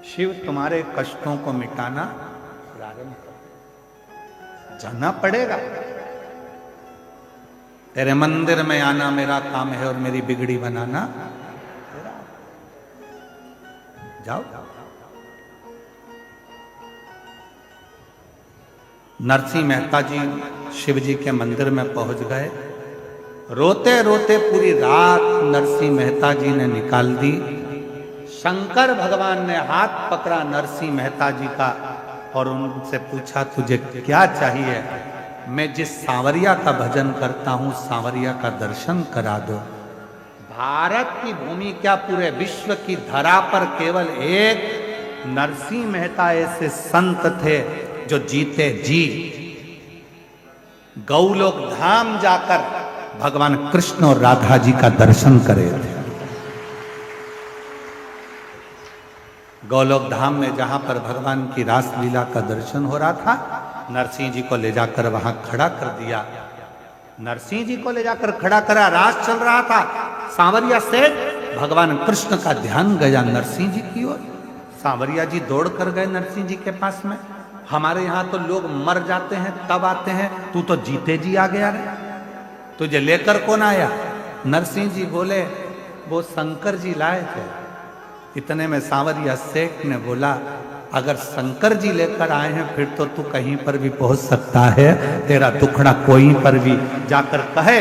शिव तुम्हारे कष्टों को मिटाना प्रारंभ कर दे। जाना पड़ेगा, तेरे मंदिर में आना मेरा काम है और मेरी बिगड़ी बनाना तेरा। जाओ, नरसिंह मेहता जी शिव जी के मंदिर में पहुंच गए। रोते रोते पूरी रात नरसिंह मेहता जी ने निकाल दी। शंकर भगवान ने हाथ पकड़ा नरसिंह मेहता जी का और उनसे पूछा, तुझे क्या चाहिए? मैं जिस सांवरिया का भजन करता हूं, सांवरिया का दर्शन करा दो। भारत की भूमि क्या पूरे विश्व की धरा पर केवल एक नरसिंह मेहता ऐसे संत थे जो जीते जी गौलोक धाम जाकर भगवान कृष्ण और राधा जी का दर्शन करे थे। गौलोक धाम में जहां पर भगवान की रासलीला का दर्शन हो रहा था, नरसिंह जी को ले जाकर वहां खड़ा कर दिया। नरसिंह जी को ले जाकर खड़ा करा, रास चल रहा था। सांवरिया से भगवान कृष्ण का ध्यान गया नरसिंह जी की ओर। सांवरिया जी दौड़ कर गए नरसिंह जी के पास में। हमारे यहाँ तो लोग मर जाते हैं तब आते हैं, तू तो जीते जी आ गया रे, तुझे लेकर कौन आया? नरसिंह जी बोले वो शंकर जी लाए थे। इतने में सांवरिया सेठ ने बोला अगर शंकर जी लेकर आए हैं फिर तो तू कहीं पर भी पहुंच सकता है, तेरा दुखड़ा कोई पर भी जाकर कहे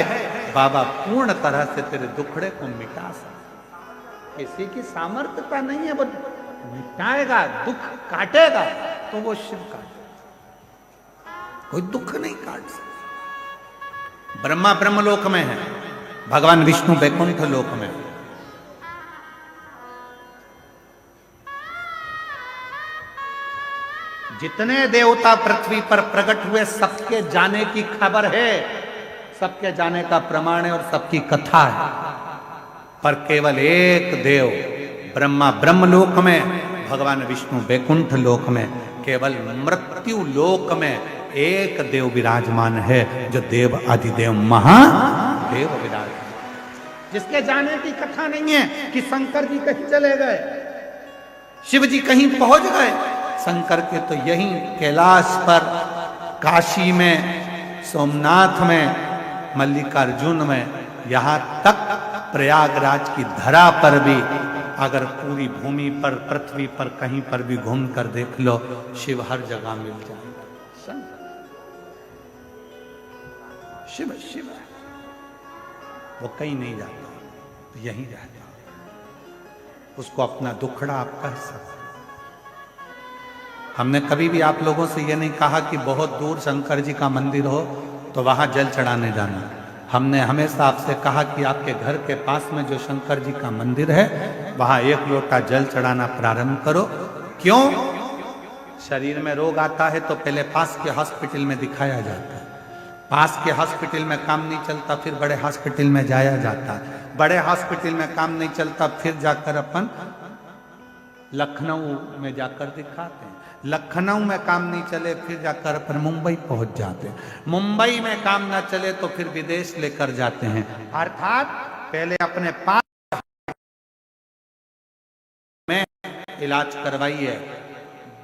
बाबा पूर्ण तरह से तेरे दुखड़े को मिटा सकता। किसी की सामर्थ्यता नहीं है, वो मिटाएगा, दुख काटेगा तो वो शिव काटेगा, कोई दुख नहीं काट सकता। ब्रह्मा ब्रह्मलोक में है, भगवान विष्णु वैकुंठ लोक में। जितने देवता पृथ्वी पर प्रकट हुए सबके जाने की खबर है, सबके जाने का प्रमाण है और सबकी कथा है। पर केवल एक देव ब्रह्मा ब्रह्मलोक में, भगवान विष्णु वैकुंठ लोक में, केवल मृत्यु लोक में एक देव विराजमान है, जो देव आदिदेव महादेव विराजमान, जिसके जाने की कथा नहीं है कि शंकर जी कहीं चले गए, शिव जी कहीं पहुंच गए। शंकर के तो यहीं कैलाश पर, काशी में, सोमनाथ में, मल्लिकार्जुन में, यहाँ तक प्रयागराज की धरा पर भी अगर पूरी भूमि पर, पृथ्वी पर कहीं पर भी घूम कर देख लो, शिव हर जगह मिल जाएगा। शिव शिव वो कहीं नहीं जाता, तो यहीं रहता, उसको अपना दुखड़ा आप कह सकते। हमने कभी भी आप लोगों से ये नहीं कहा कि बहुत दूर शंकर जी का मंदिर हो तो वहां जल चढ़ाने जाना। हमने हमेशा आपसे कहा कि आपके घर के पास में जो शंकर जी का मंदिर है वहां एक लोटा जल चढ़ाना प्रारंभ करो। क्यों? शरीर में रोग आता है तो पहले पास के हॉस्पिटल में दिखाया जाता है, पास के हॉस्पिटल में काम नहीं चलता फिर बड़े हॉस्पिटल में जाया जाता है, बड़े हॉस्पिटल में काम नहीं चलता फिर जाकर अपन लखनऊ में जाकर दिखाते हैं, लखनऊ में काम नहीं चले फिर जाकर अपन मुंबई पहुंच जाते हैं, मुंबई में काम ना चले तो फिर विदेश लेकर जाते हैं। अर्थात पहले अपने पास में इलाज करवाइए,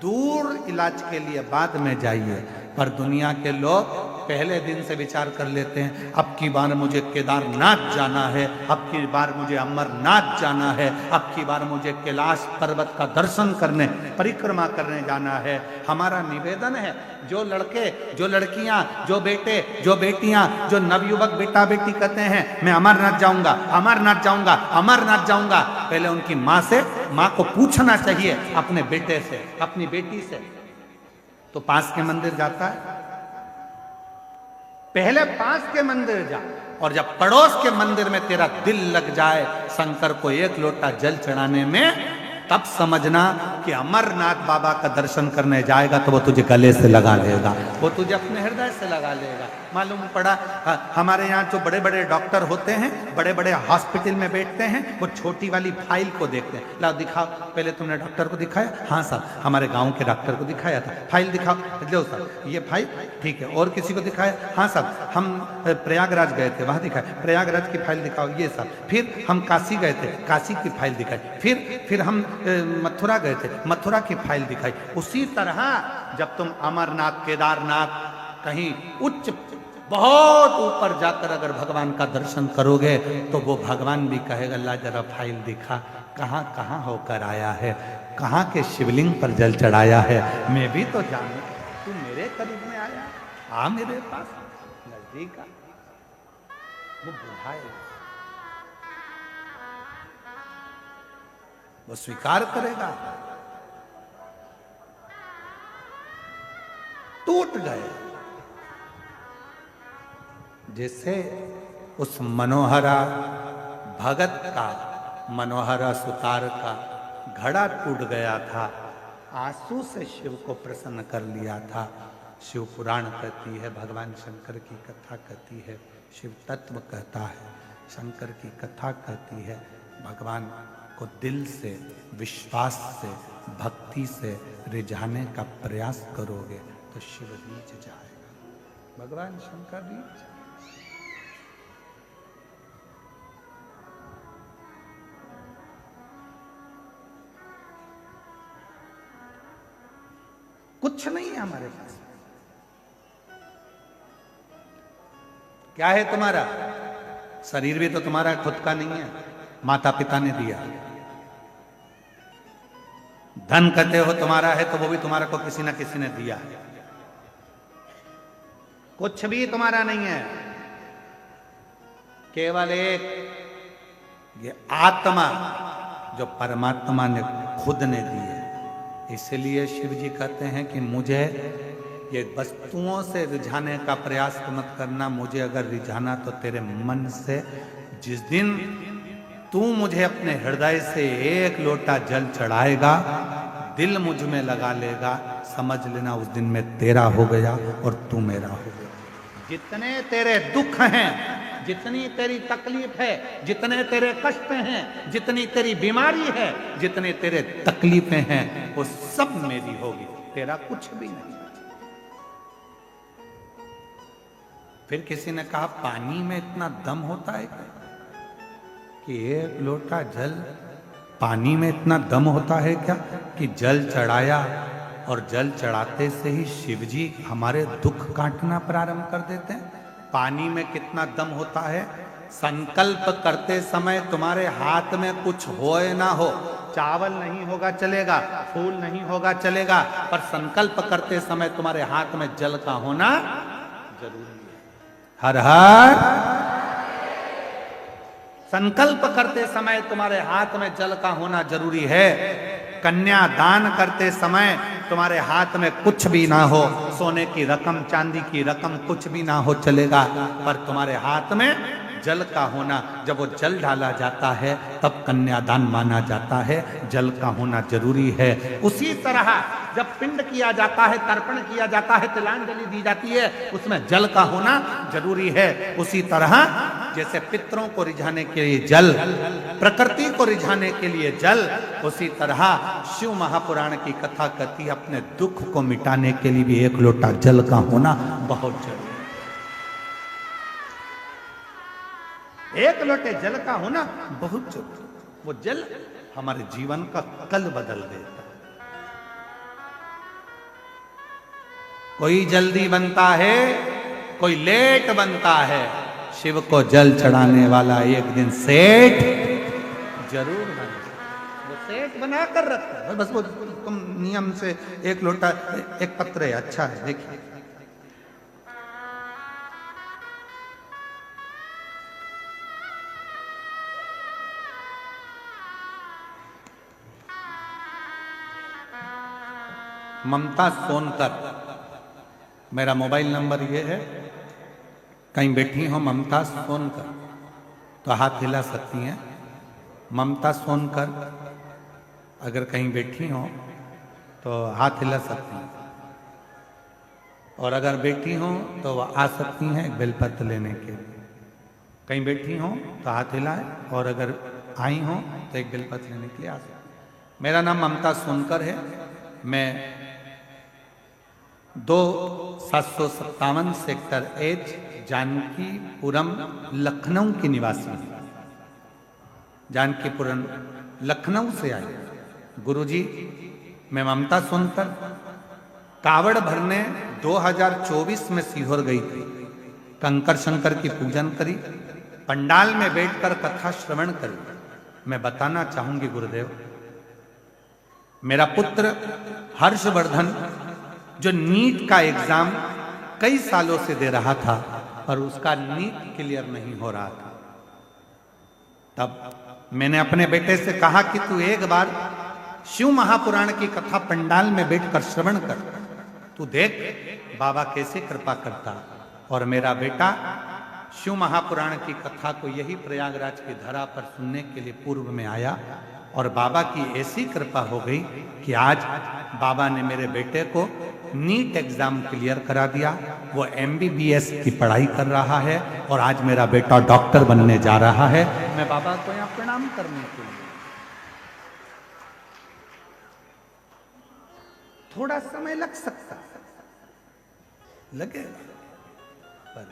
दूर इलाज के लिए बाद में जाइए। पर दुनिया के लोग पहले दिन से विचार कर लेते हैं अब की बार मुझे केदारनाथ जाना है, अब की बार मुझे अमरनाथ जाना है, अब की बार मुझे कैलाश पर्वत का दर्शन करने, परिक्रमा करने जाना है। हमारा निवेदन है जो लड़के, जो लड़कियां, जो बेटे, जो बेटियां, जो नवयुवक बेटा बेटी कहते हैं मैं अमरनाथ जाऊंगा, अमरनाथ जाऊंगा, अमरनाथ जाऊंगा, पहले उनकी माँ से, माँ को पूछना चाहिए अपने बेटे से, अपनी बेटी से। तो पास के मंदिर जाता है, पहले पास के मंदिर जा, और जब पड़ोस के मंदिर में तेरा दिल लग जाए शंकर को एक लोटा जल चढ़ाने में, तब समझना कि अमरनाथ बाबा का दर्शन करने जाएगा तो वो तुझे गले से लगा लेगा, वो तुझे अपने हृदय से लगा लेगा। मालूम पड़ा हमारे यहाँ जो बड़े बड़े डॉक्टर होते हैं, बड़े बड़े हॉस्पिटल में बैठते हैं, वो छोटी वाली फाइल को देखते हैं। लाओ दिखाओ, पहले तुमने डॉक्टर को दिखाया? हाँ साहब, हमारे गांव के डॉक्टर को दिखाया था। फाइल दिखाओ, लो साहब ये फाइल, ठीक है। और किसी को दिखाया? हाँ साहब हम प्रयागराज गए थे, वहाँ दिखाया, प्रयागराज की फाइल दिखाओ, ये साहब। फिर हम काशी गए थे, काशी की फाइल दिखाई। फिर हम मथुरा गए थे, मथुरा की फाइल दिखाई। उसी तरह जब तुम अमरनाथ, केदारनाथ, कहीं उच्च बहुत ऊपर जाकर अगर भगवान का दर्शन करोगे तो वो भगवान भी कहेगा ला जरा फाइल दिखा, कहाँ कहाँ होकर आया है, कहाँ के शिवलिंग पर जल चढ़ाया है, मैं भी तो जानू, तू मेरे करीब में आया, आ मेरे पास नजदीक आ। वो बुझाएगा, वो स्वीकार करेगा। टूट गए जैसे उस मनोहरा भगत का, मनोहरा सुतार का घड़ा टूट गया था। आंसू से शिव को प्रसन्न कर लिया था। शिव पुराण कहती है, भगवान शंकर की कथा कहती है, शिव तत्व कहता है, शंकर की कथा कहती है। भगवान को दिल से, विश्वास से, भक्ति से रिझाने का प्रयास करोगे तो शिव रीझ जाएगा, भगवान शंकर रीझ जाएगा। कुछ नहीं है हमारे पास। क्या है तुम्हारा? शरीर भी तो तुम्हारा खुद का नहीं है, माता पिता ने दिया। धन कहते हो तुम्हारा है तो वो भी तुम्हारा को किसी ना किसी ने दिया है। कुछ भी तुम्हारा नहीं है, केवल एक ये आत्मा जो परमात्मा ने खुद ने दी है। इसलिए शिव जी कहते हैं कि मुझे ये वस्तुओं से रिझाने का प्रयास मत करना, मुझे अगर रिझाना तो तेरे मन से। जिस दिन तू मुझे अपने हृदय से एक लोटा जल चढ़ाएगा, दिल मुझ में लगा लेगा, समझ लेना उस दिन मैं तेरा हो गया और तू मेरा हो गया। जितने तेरे दुख हैं, जितनी तेरी तकलीफ है, जितने तेरे कष्ट हैं, जितनी तेरी बीमारी है, जितने तेरे तकलीफें हैं, वो सब मेरी होगी, तेरा कुछ भी नहीं। फिर किसी ने कहा पानी में इतना दम होता है कि एक लोटा जल, पानी में इतना दम होता है क्या कि जल चढ़ाया और जल चढ़ाते से ही शिव जी हमारे दुख काटना प्रारंभ कर देते हैं। पानी में कितना दम होता है? संकल्प करते समय तुम्हारे हाथ में कुछ हो या ना हो, चावल नहीं होगा चलेगा, फूल नहीं होगा चलेगा, पर संकल्प करते समय तुम्हारे हाथ में जल का होना जरूरी है। हर हर संकल्प करते समय तुम्हारे हाथ में जल का होना जरूरी है। कन्या दान करते समय तुम्हारे हाथ में कुछ भी ना हो, सोने की रकम, चांदी की रकम कुछ भी ना हो चलेगा, पर तुम्हारे हाथ में जल का होना, जब वो जल डाला जाता है तब कन्यादान माना जाता है, जल का होना जरूरी है। उसी तरह जब पिंड किया जाता है, तर्पण किया जाता है, तिलांजलि दी जाती है, उसमें जल का होना जरूरी है। उसी तरह जैसे पितरों को रिझाने के लिए जल, प्रकृति को रिझाने के लिए जल, उसी तरह शिव महापुराण की कथा कहती है अपने दुख को मिटाने के लिए भी एक लोटा जल का होना बहुत जरूरी है। एक लोटे जल का होना बहुत जरूरी। वो जल हमारे जीवन का कल बदल देता है। कोई जल्दी बनता है, कोई लेट बनता है, शिव को जल चढ़ाने वाला एक दिन सेठ जरूर बनेगा। वो सेठ बना कर रखता है, बस वो तुम नियम से एक लोटा, एक पत्र है, अच्छा है, देखिए ममता सोनकर, मेरा मोबाइल नंबर ये है। कहीं बैठी हो ममता सोनकर तो हाथ हिला सकती हैं। ममता सोनकर अगर कहीं बैठी हो तो हाथ हिला सकती हैं, और अगर बैठी हो तो वह आ सकती हैं एक बेलपत्र लेने के लिए। कहीं बैठी हो तो हाथ हिलाएं, और अगर आई हो तो एक बेलपत्र लेने के लिए आ सकती हैं। मेरा नाम ममता सोनकर है। मैं 2757 सेक्टर एच, जानकीपुरम, लखनऊ की निवासी हूं। जानकीपुरम लखनऊ से आई। गुरुजी, मैं ममता सोनकर कावड़ भरने 2024 में सीहोर गई थी। कंकर शंकर की पूजन करी, पंडाल में बैठकर कथा श्रवण करी। मैं बताना चाहूंगी गुरुदेव, मेरा पुत्र हर्षवर्धन जो नीट का एग्जाम कई सालों से दे रहा था और उसका नीट क्लियर नहीं हो रहा था, तब मैंने अपने बेटे से कहा कि तू एक बार शिव महापुराण की कथा पंडाल में बैठकर श्रवण कर, तू देख बाबा कैसे कृपा करता। और मेरा बेटा शिव महापुराण की कथा को यही प्रयागराज की धरा पर सुनने के लिए पूर्व में आया। और बाबा की ऐसी कृपा हो गई कि आज बाबा ने मेरे बेटे को नीट एग्जाम क्लियर करा दिया। वो MBBS की पढ़ाई कर रहा है और आज मेरा बेटा डॉक्टर बनने जा रहा है। मैं बाबा को यहाँ प्रणाम करने के लिए, थोड़ा समय लग सकता लगेगा, पर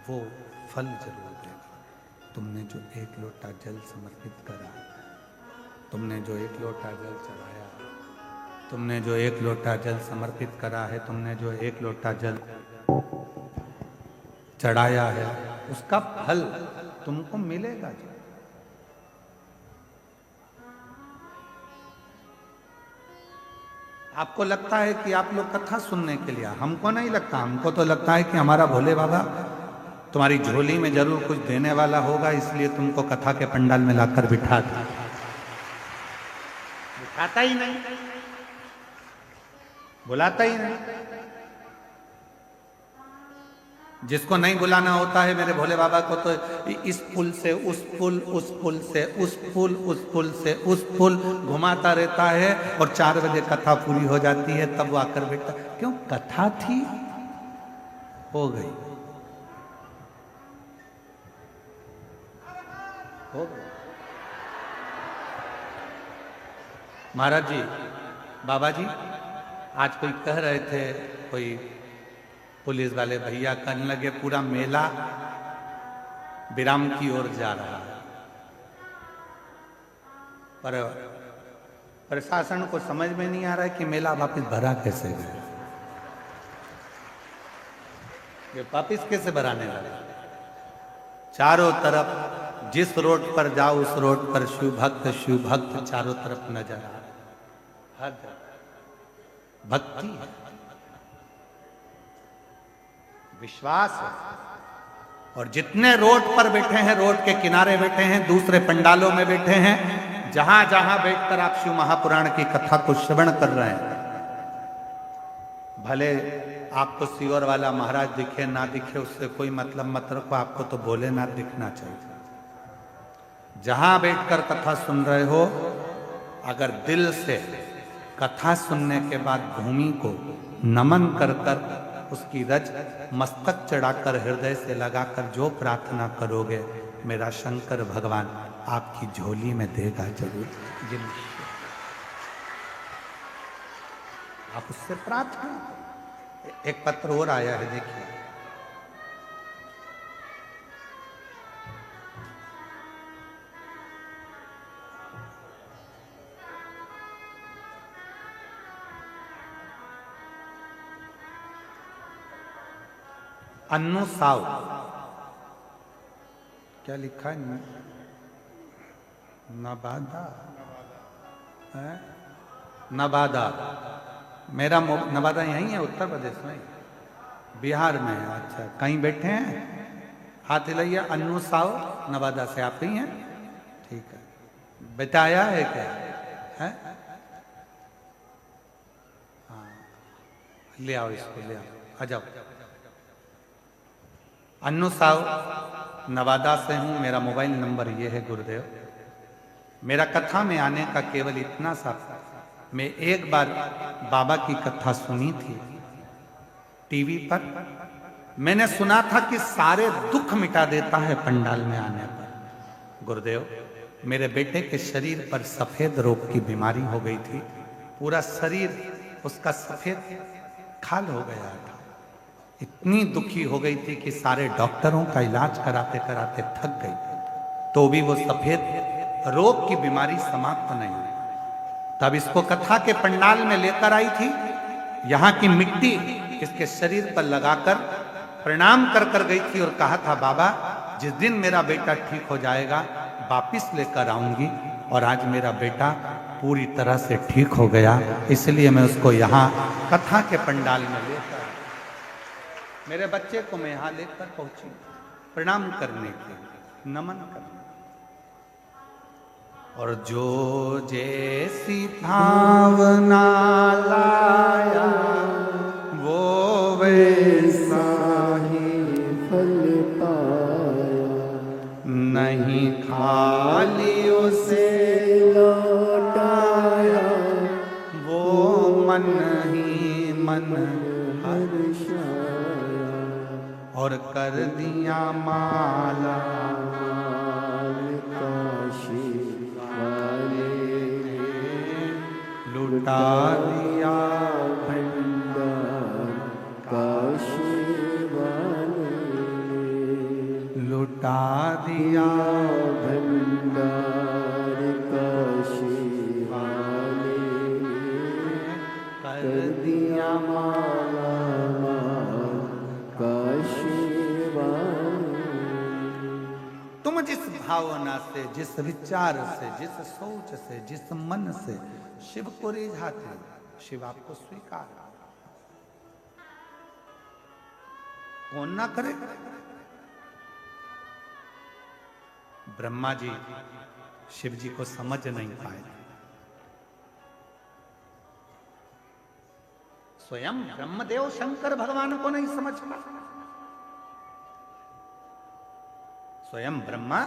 वो फल जरूर देगा। तुमने जो 1 लोटा जल समर्पित करा, तुमने जो 1 लोटा जल चढ़ाया, तुमने जो 1 लोटा जल समर्पित करा है, तुमने जो 1 लोटा जल चढ़ाया है, उसका फल तुमको मिलेगा। जो आपको लगता है कि आप लोग कथा सुनने के लिए, हमको नहीं लगता। हमको तो लगता है कि हमारा भोले बाबा तुम्हारी झोली में जरूर कुछ देने वाला होगा, इसलिए तुमको कथा के पंडाल में लाकर बिठा दिया। बिठाता ही नहीं, बुलाता ही नहीं। जिसको नहीं बुलाना होता है मेरे भोले बाबा को, तो इस पुल से उस पुल, उस पुल से उस पुल, उस पुल से उस पुल घुमाता रहता है और 4 बजे कथा पूरी हो जाती है, तब वो आकर बैठता। क्यों? कथा थी, हो गई, हो गई। महाराज जी, बाबा जी, आज कोई कह रहे थे, कोई पुलिस वाले भैया कहने लगे पूरा मेला विराम की ओर जा रहा है, पर प्रशासन को समझ में नहीं आ रहा है कि मेला वापस भरा कैसे गया, ये वापस कैसे भराने लगा। चारों तरफ जिस रोड पर जाओ उस रोड पर शिव भक्त चारों तरफ नजर आ रहे, हर भक्ति है, विश्वास है। और जितने रोड पर बैठे हैं, रोड के किनारे बैठे हैं, दूसरे पंडालों में बैठे हैं, जहां जहां बैठकर आप शिव महापुराण की कथा को श्रवण कर रहे हैं, भले आपको सियोर वाला महाराज दिखे ना दिखे, उससे कोई मतलब मत रखो, आपको तो भोलेनाथ दिखना चाहिए। जहां बैठकर कथा सुन रहे हो, अगर दिल से कथा सुनने के बाद भूमि को नमन कर कर उसकी रज मस्तक चढ़ाकर हृदय से लगाकर जो प्रार्थना करोगे, मेरा शंकर भगवान आपकी झोली में देगा जरूर। आप उससे प्रार्थना। एक पत्र और आया है, देखिए। अन्नू साव, क्या लिखा है? नवादा है? नवादा, मेरा नवादा यहीं है, उत्तर प्रदेश में, बिहार में है। अच्छा, कहीं बैठे हैं? हाथ हिलाइए। अन्नू साव, नवादा से आप ही हैं? ठीक है। बेटा आया है क्या? है? हाँ, ले आओ इसको, ले आओ, आ जाओ। अन्नू साव, नवादा से हूँ, मेरा मोबाइल नंबर ये है गुरुदेव। मेरा कथा में आने का केवल इतना सा, मैं एक बार बाबा की कथा सुनी थी टीवी पर। मैंने सुना था कि सारे दुख मिटा देता है पंडाल में आने पर। गुरुदेव, मेरे बेटे के शरीर पर सफेद रोग की बीमारी हो गई थी, पूरा शरीर उसका सफेद खाल हो गया था। इतनी दुखी हो गई थी कि सारे डॉक्टरों का इलाज कराते कराते थक गई, तो भी वो सफेद रोग की बीमारी समाप्त नहीं हुई। तब इसको कथा के पंडाल में लेकर आई थी, यहाँ की मिट्टी इसके शरीर पर लगाकर प्रणाम कर कर गई थी और कहा था, बाबा जिस दिन मेरा बेटा ठीक हो जाएगा वापिस लेकर आऊंगी। और आज मेरा बेटा पूरी तरह से ठीक हो गया, इसलिए मैं उसको यहाँ कथा के पंडाल में लेकर, मेरे बच्चे को मैं यहाँ लेकर पहुंची प्रणाम करने के, नमन करने। और जो जैसी भावना लाया वो वैसा ही फल पाया, नहीं खाली उसे मन ही मन हर्षाया और कर दिया माला काशी वाले लुटा दिया भंडार काशी वाले लुटा दिया भंडार काशी वाले कर दिया माला काशी वाले। तुम जिस भावना से, जिस विचार से, जिस सोच से, जिस मन से शिव को रिझाते हो, शिव आपको स्वीकार कौन ना करे। ब्रह्मा जी शिव जी को समझ नहीं पाए। स्वयं ब्रह्मदेव शंकर भगवान को नहीं समझ पाए। स्वयं ब्रह्मा,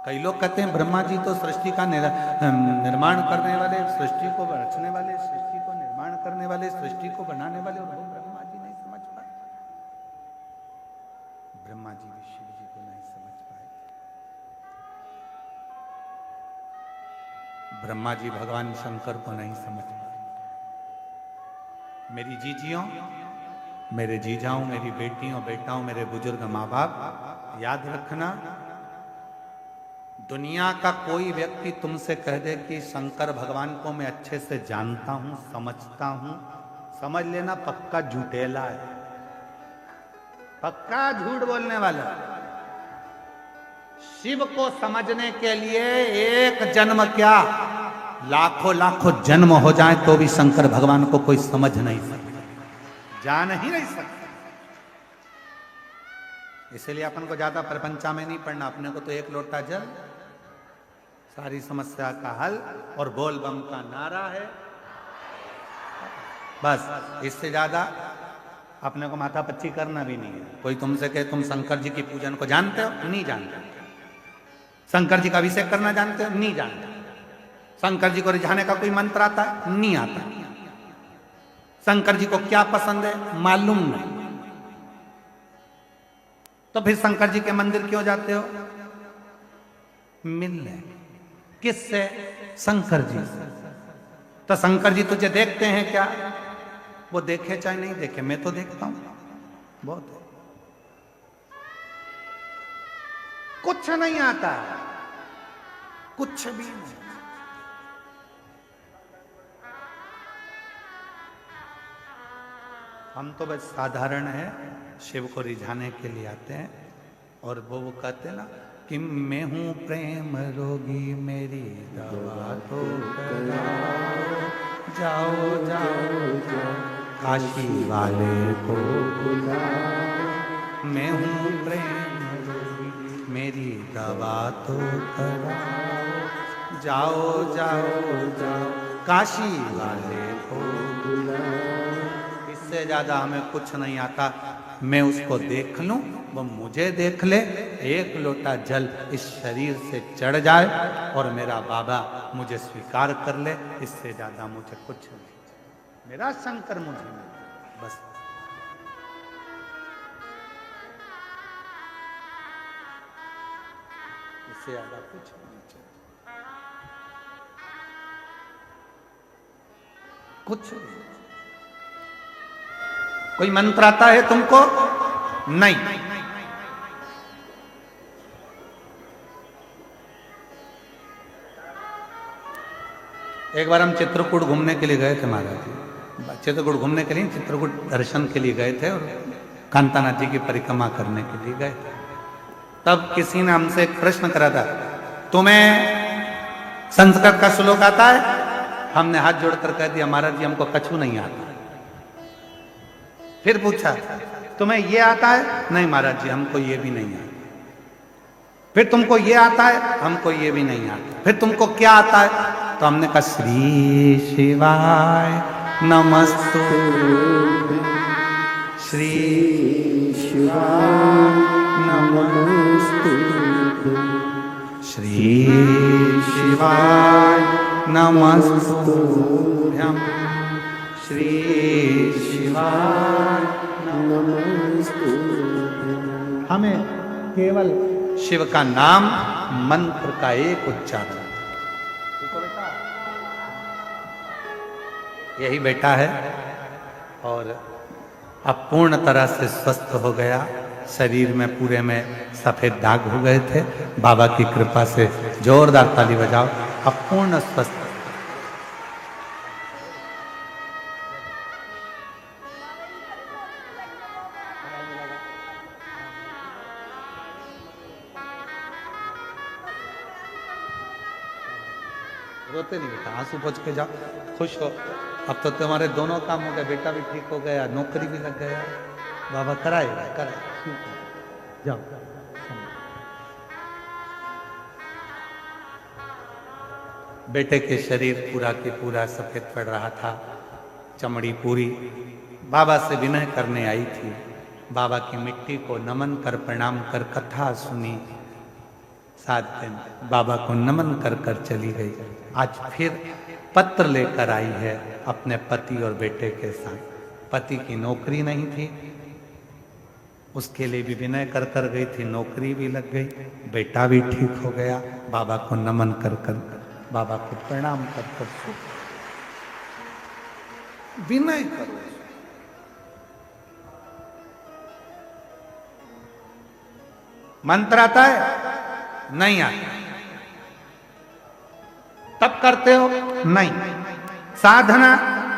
कई लोग कहते हैं ब्रह्मा जी तो सृष्टि का निर्माण करने वाले, सृष्टि को रचने वाले, सृष्टि को निर्माण करने वाले, सृष्टि को बनाने वाले, और वो ब्रह्मा जी नहीं समझ पाए। ब्रह्मा जी भी शिव जी को नहीं समझ पाए। ब्रह्मा जी भगवान शंकर को नहीं समझ पाए। मेरी जीजियों, मेरे जीजाओं, मेरी बेटियों बेटाओं, मेरे बुजुर्ग माँ बाप, याद रखना, दुनिया का कोई व्यक्ति तुमसे कह दे कि शंकर भगवान को मैं अच्छे से जानता हूं, समझता हूं, समझ लेना पक्का झूठेला है, पक्का झूठ बोलने वाला। शिव को समझने के लिए एक जन्म क्या, लाखों लाखों जन्म हो जाए तो भी शंकर भगवान को कोई समझ नहीं सकता, जान ही नहीं सकता। इसलिए अपन को ज्यादा प्रपंचा में नहीं पड़ना, अपने को तो एक लोटा जल, सारी समस्या का हल और बोल बम का नारा है, बस। इससे ज्यादा अपने को माथा पच्ची करना भी नहीं है। कोई तुमसे कहे तुम शंकर जी की पूजन को जानते हो, नहीं जानते। शंकर जी का अभिषेक करना जानते हो, नहीं जानते। शंकर जी को रिझाने का कोई मंत्र आता है, नहीं आता। शंकर जी को क्या पसंद है, मालूम नहीं। तो फिर शंकर जी के मंदिर क्यों जाते हो, मिलने। किससे, शंकर जी से। तो शंकर जी तुझे देखते हैं क्या, वो देखे चाहे नहीं देखे, मैं तो देखता हूं बहुत। कुछ नहीं आता, कुछ भी नहीं। हम तो बस साधारण है, शिव को रिझाने के लिए आते हैं। और वो कहते हैं ना कि मैं हूं प्रेम रोगी, मेरी दवा तो कराओ, जाओ जाओ जाओ काशी वाले को बुलाओ। मैं हूं प्रेम रोगी, मेरी दवा तो कराओ, जाओ जाओ जाओ काशी वाले को बुलाओ। इससे ज्यादा हमें कुछ नहीं आता। मैं उसको देख लूं, वो मुझे देख ले, एक लोटा जल इस शरीर से चढ़ जाए और मेरा बाबा मुझे स्वीकार कर ले, इससे ज्यादा मुझे कुछ नहीं। मेरा शंकर मुझे नहीं, बस। इससे ज्यादा कुछ नहीं चाहिए, कुछ नहीं। कोई मंत्र आता है तुमको, नहीं। एक बार हम चित्रकूट घूमने के लिए गए थे महाराज जी, चित्रकूट घूमने के लिए, चित्रकूट दर्शन के लिए गए थे और कांतानाथ जी की परिक्रमा करने के लिए गए थे। तब किसी ने हमसे एक प्रश्न करा था, तुम्हें संस्कृत का श्लोक आता है? हमने हाथ जोड़कर कह दिया महाराज जी हमको कछु नहीं आता। फिर पूछा तुम्हें ये आता है? नहीं महाराज जी हमको ये भी नहीं आता। फिर तुमको ये आता है? हमको ये भी नहीं आता। फिर तुमको क्या आता है? तो हमने कहा श्री शिवाय नमस्तुभ्यं, श्री शिवाय नमस्तुभ्यं, श्री शिवाय नमस्तुभ्यं श्री शिवाय नमस्तुभ्यं। हमें केवल शिव का नाम मंत्र का एक उच्चारण, यही बेटा है और अब पूर्ण तरह से स्वस्थ हो गया। शरीर में पूरे में सफेद दाग हो गए थे, बाबा की कृपा से जोरदार ताली बजाओ। अब पूर्ण स्वस्थ। रोते नहीं बेटा, आंसू पोंछ के जाओ, खुश हो। अब तो तुम्हारे दोनों काम हो गए, बेटा भी ठीक हो गया, नौकरी भी लग गया, बाबा कराएगा कराएगा। जाओ। बेटे के शरीर पूरा के पूरा सफेद पड़ रहा था, चमड़ी पूरी। बाबा से विनय करने आई थी, बाबा की मिट्टी को नमन कर प्रणाम कर कथा सुनी। 7 दिन बाबा को नमन कर कर चली गई। आज फिर पत्र लेकर आई है अपने पति और बेटे के साथ। पति की नौकरी नहीं थी, उसके लिए भी विनय कर कर गई थी, नौकरी भी लग गई, बेटा भी ठीक हो गया। बाबा को नमन कर कर, बाबा को प्रणाम कर कर विनय करो। मंत्र आता है? नहीं आता। तब करते हो? नहीं। साधना?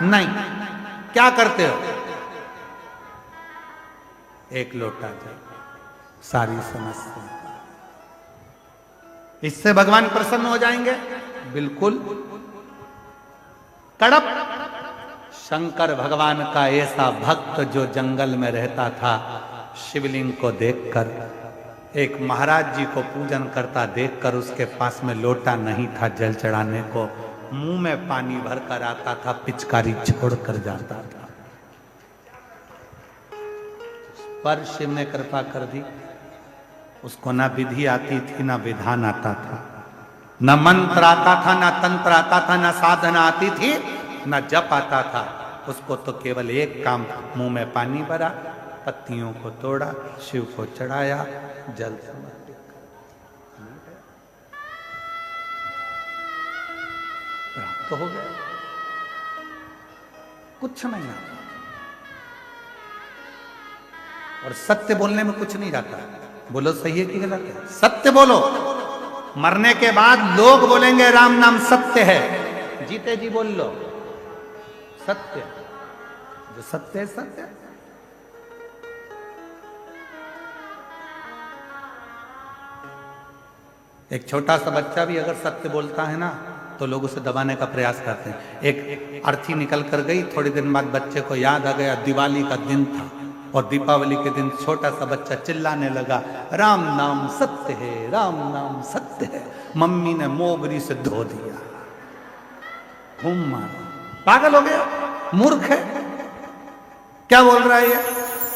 नहीं। क्या करते हो? एक लोटा जल, सारी समस्या। इससे भगवान प्रसन्न हो जाएंगे? बिल्कुल। कड़प शंकर भगवान का ऐसा भक्त जो जंगल में रहता था, शिवलिंग को देखकर, एक महाराज जी को पूजन करता देखकर उसके पास में लोटा नहीं था जल चढ़ाने को, मुंह में पानी भर कर आता था, पिचकारी छोड़ कर जाता था। पर शिव ने कृपा कर दी, उसको ना विधि आती थी ना विधान आता था, न मंत्र आता था, ना तंत्र आता था, ना साधना आती थी, ना जप आता था। उसको तो केवल एक काम, मुंह में पानी भरा, पत्तियों को तोड़ा, शिव को चढ़ाया, जल समर्पित प्राप्त हो गया। कुछ नहीं आता और सत्य बोलने में कुछ नहीं जाता। बोलो सही है कि गलत है? सत्य बोलो। मरने के बाद लोग बोलेंगे राम नाम सत्य है, जीते जी बोल लो सत्य। जो सत्य है सत्य। एक छोटा सा बच्चा भी अगर सत्य बोलता है ना तो लोग उसे दबाने का प्रयास करते हैं। एक अर्थी निकल कर गई, थोड़ी दिन बाद बच्चे को याद आ गया दिवाली का दिन था और दीपावली के दिन छोटा सा बच्चा चिल्लाने लगा राम नाम सत्य है, राम नाम सत्य है। मम्मी ने मोगरी से धो दिया, घूम मारा, पागल हो गया, मूर्ख है, क्या बोल रहा है ये?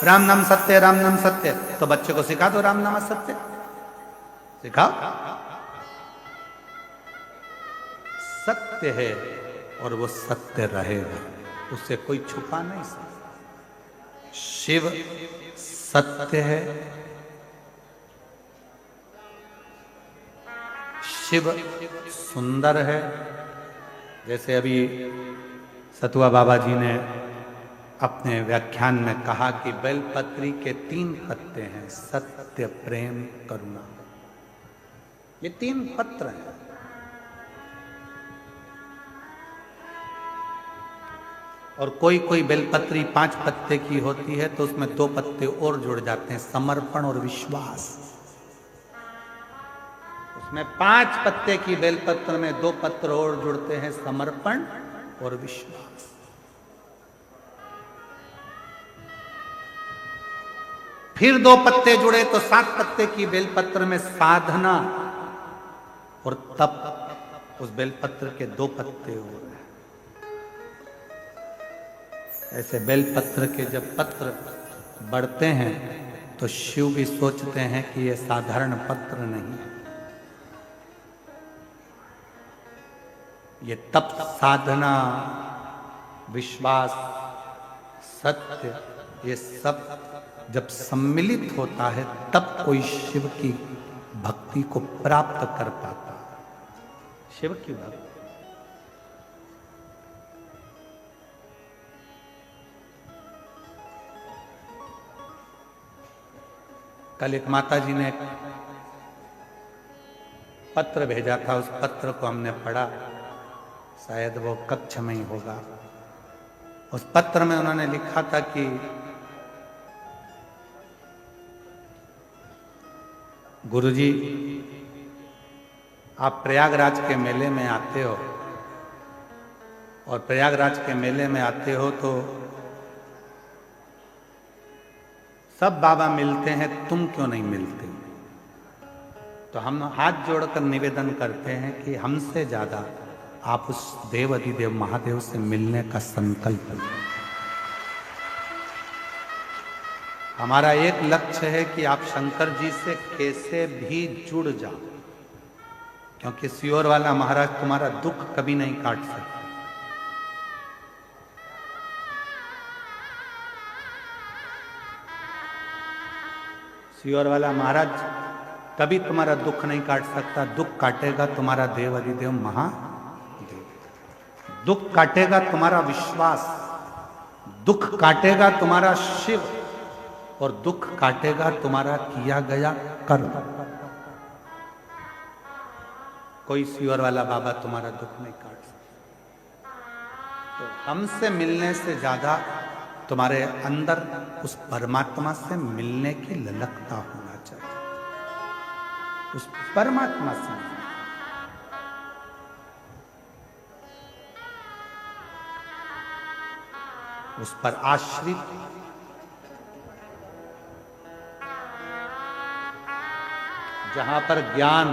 राम नाम सत्य है, राम नाम सत्य है। तो बच्चे को सिखा दो राम नाम सत्य, सिखाओ। सत्य है और वो सत्य रहेगा, उससे कोई छुपा नहीं सकता। शिव सत्य है, शिव सुंदर है। जैसे अभी सतुआ बाबा जी ने अपने व्याख्यान में कहा कि बेलपत्री के 3 पत्ते हैं, सत्य, प्रेम, करुणा। ये 3 पत्र हैं। और कोई कोई बेलपत्री 5 पत्ते की होती है तो उसमें 2 पत्ते और जुड़ जाते हैं, समर्पण और विश्वास। उसमें 5 पत्ते की बेलपत्र में 2 पत्र और जुड़ते हैं, समर्पण और विश्वास। फिर 2 पत्ते जुड़े तो 7 पत्ते की बेलपत्र में साधना और तप। उस बेलपत्र के 2 पत्ते और हैं। ऐसे बेलपत्र के जब पत्र बढ़ते हैं तो शिव भी सोचते हैं कि ये साधारण पत्र नहीं है। ये तप, साधना, विश्वास, सत्य, ये सब जब सम्मिलित होता है तब कोई शिव की भक्ति को प्राप्त कर पाता है। शिव की भक्ति कल एक माता जी ने एक पत्र भेजा था, उस पत्र को हमने पढ़ा, शायद वो कक्ष में ही होगा। उस पत्र में उन्होंने लिखा था कि गुरुजी, आप प्रयागराज के मेले में आते हो और प्रयागराज के मेले में आते हो तो सब बाबा मिलते हैं, तुम क्यों नहीं मिलते? तो हम हाथ जोड़कर निवेदन करते हैं कि हमसे ज्यादा आप उस देव अधिदेव महादेव से मिलने का संकल्प लें। हमारा एक लक्ष्य है कि आप शंकर जी से कैसे भी जुड़ जाओ, क्योंकि सियोर वाला महाराज तुम्हारा दुख कभी नहीं काट सकते। सियोर वाला महाराज कभी तुम्हारा दुख नहीं काट सकता। दुख काटेगा तुम्हारा देव अधिदेव महादेव, दुख काटेगा तुम्हारा विश्वास, दुख काटेगा तुम्हारा शिव, और दुख काटेगा तुम्हारा किया गया कर्म। कोई सियोर वाला बाबा तुम्हारा दुख नहीं काट सकता। तो हमसे मिलने से ज्यादा तुम्हारे अंदर उस परमात्मा से मिलने की ललकता होना चाहिए। उस परमात्मा से उस पर आश्रित जहां पर ज्ञान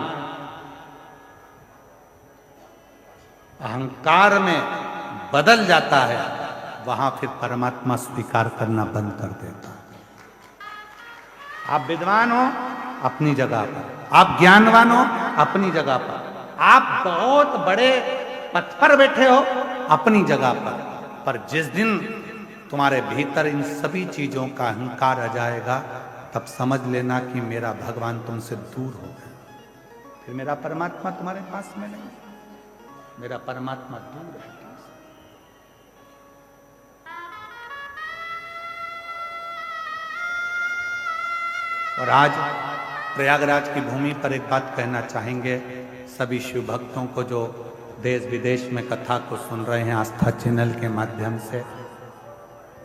अहंकार में बदल जाता है, वहां फिर परमात्मा स्वीकार करना बंद कर देता है। आप विद्वान हो अपनी जगह पर, आप ज्ञानवान हो अपनी जगह पर, आप बहुत बड़े पद पर बैठे हो अपनी जगह पर जिस दिन तुम्हारे भीतर इन सभी चीजों का अहंकार आ जाएगा, तब समझ लेना कि मेरा भगवान तुमसे दूर हो गया। फिर मेरा परमात्मा तुम्हारे पास में नहीं, मेरा परमात्मा दूर है। और आज प्रयागराज की भूमि पर एक बात कहना चाहेंगे सभी शिव भक्तों को जो देश विदेश में कथा को सुन रहे हैं, आस्था चैनल के माध्यम से,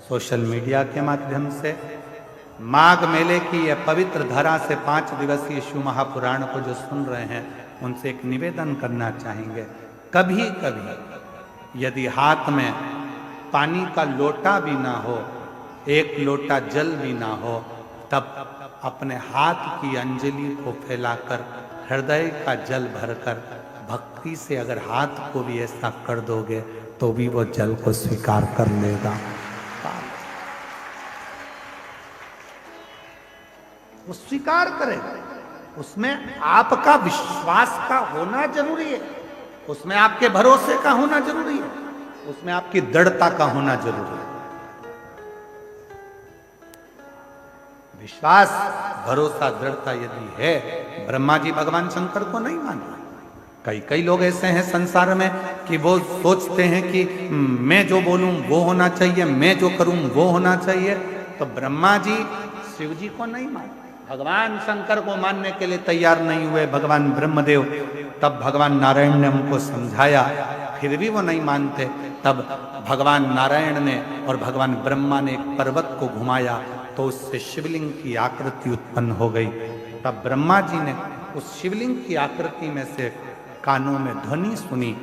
सोशल मीडिया के माध्यम से, माघ मेले की यह पवित्र धरा से 5 दिवसीय शिव महापुराण को जो सुन रहे हैं, उनसे एक निवेदन करना चाहेंगे। कभी कभी यदि हाथ में पानी का लोटा भी ना हो, एक लोटा जल भी ना हो, तब अपने हाथ की अंजलि को फैलाकर हृदय का जल भरकर भक्ति से अगर हाथ को भी ऐसा कर दोगे तो भी वो जल को स्वीकार कर लेगा। वो स्वीकार करेगा। उसमें आपका विश्वास का होना जरूरी है, उसमें आपके भरोसे का होना जरूरी है, उसमें आपकी दृढ़ता का होना जरूरी है। विश्वास, भरोसा, दृढ़ता यदि है, ब्रह्मा जी भगवान शंकर को नहीं मानते। कई लोग ऐसे हैं संसार में कि वो सोचते हैं कि मैं जो बोलूं वो होना चाहिए, मैं जो करूं वो होना चाहिए। तो ब्रह्मा जी शिव जी को नहीं मानते, भगवान शंकर को मानने के लिए तैयार नहीं हुए। भगवान ब्रह्मदेव, तब भगवान नारायण ने उनको समझाया, फिर भी वो नहीं मानते। तब भगवान नारायण ने और भगवान ब्रह्मा ने एक पर्वत को घुमाया तो उससे शिवलिंग की आकृति उत्पन्न हो गई। तब ब्रह्मा जी ने उस शिवलिंग की आकृति में से कानों में ध्वनि सुनी।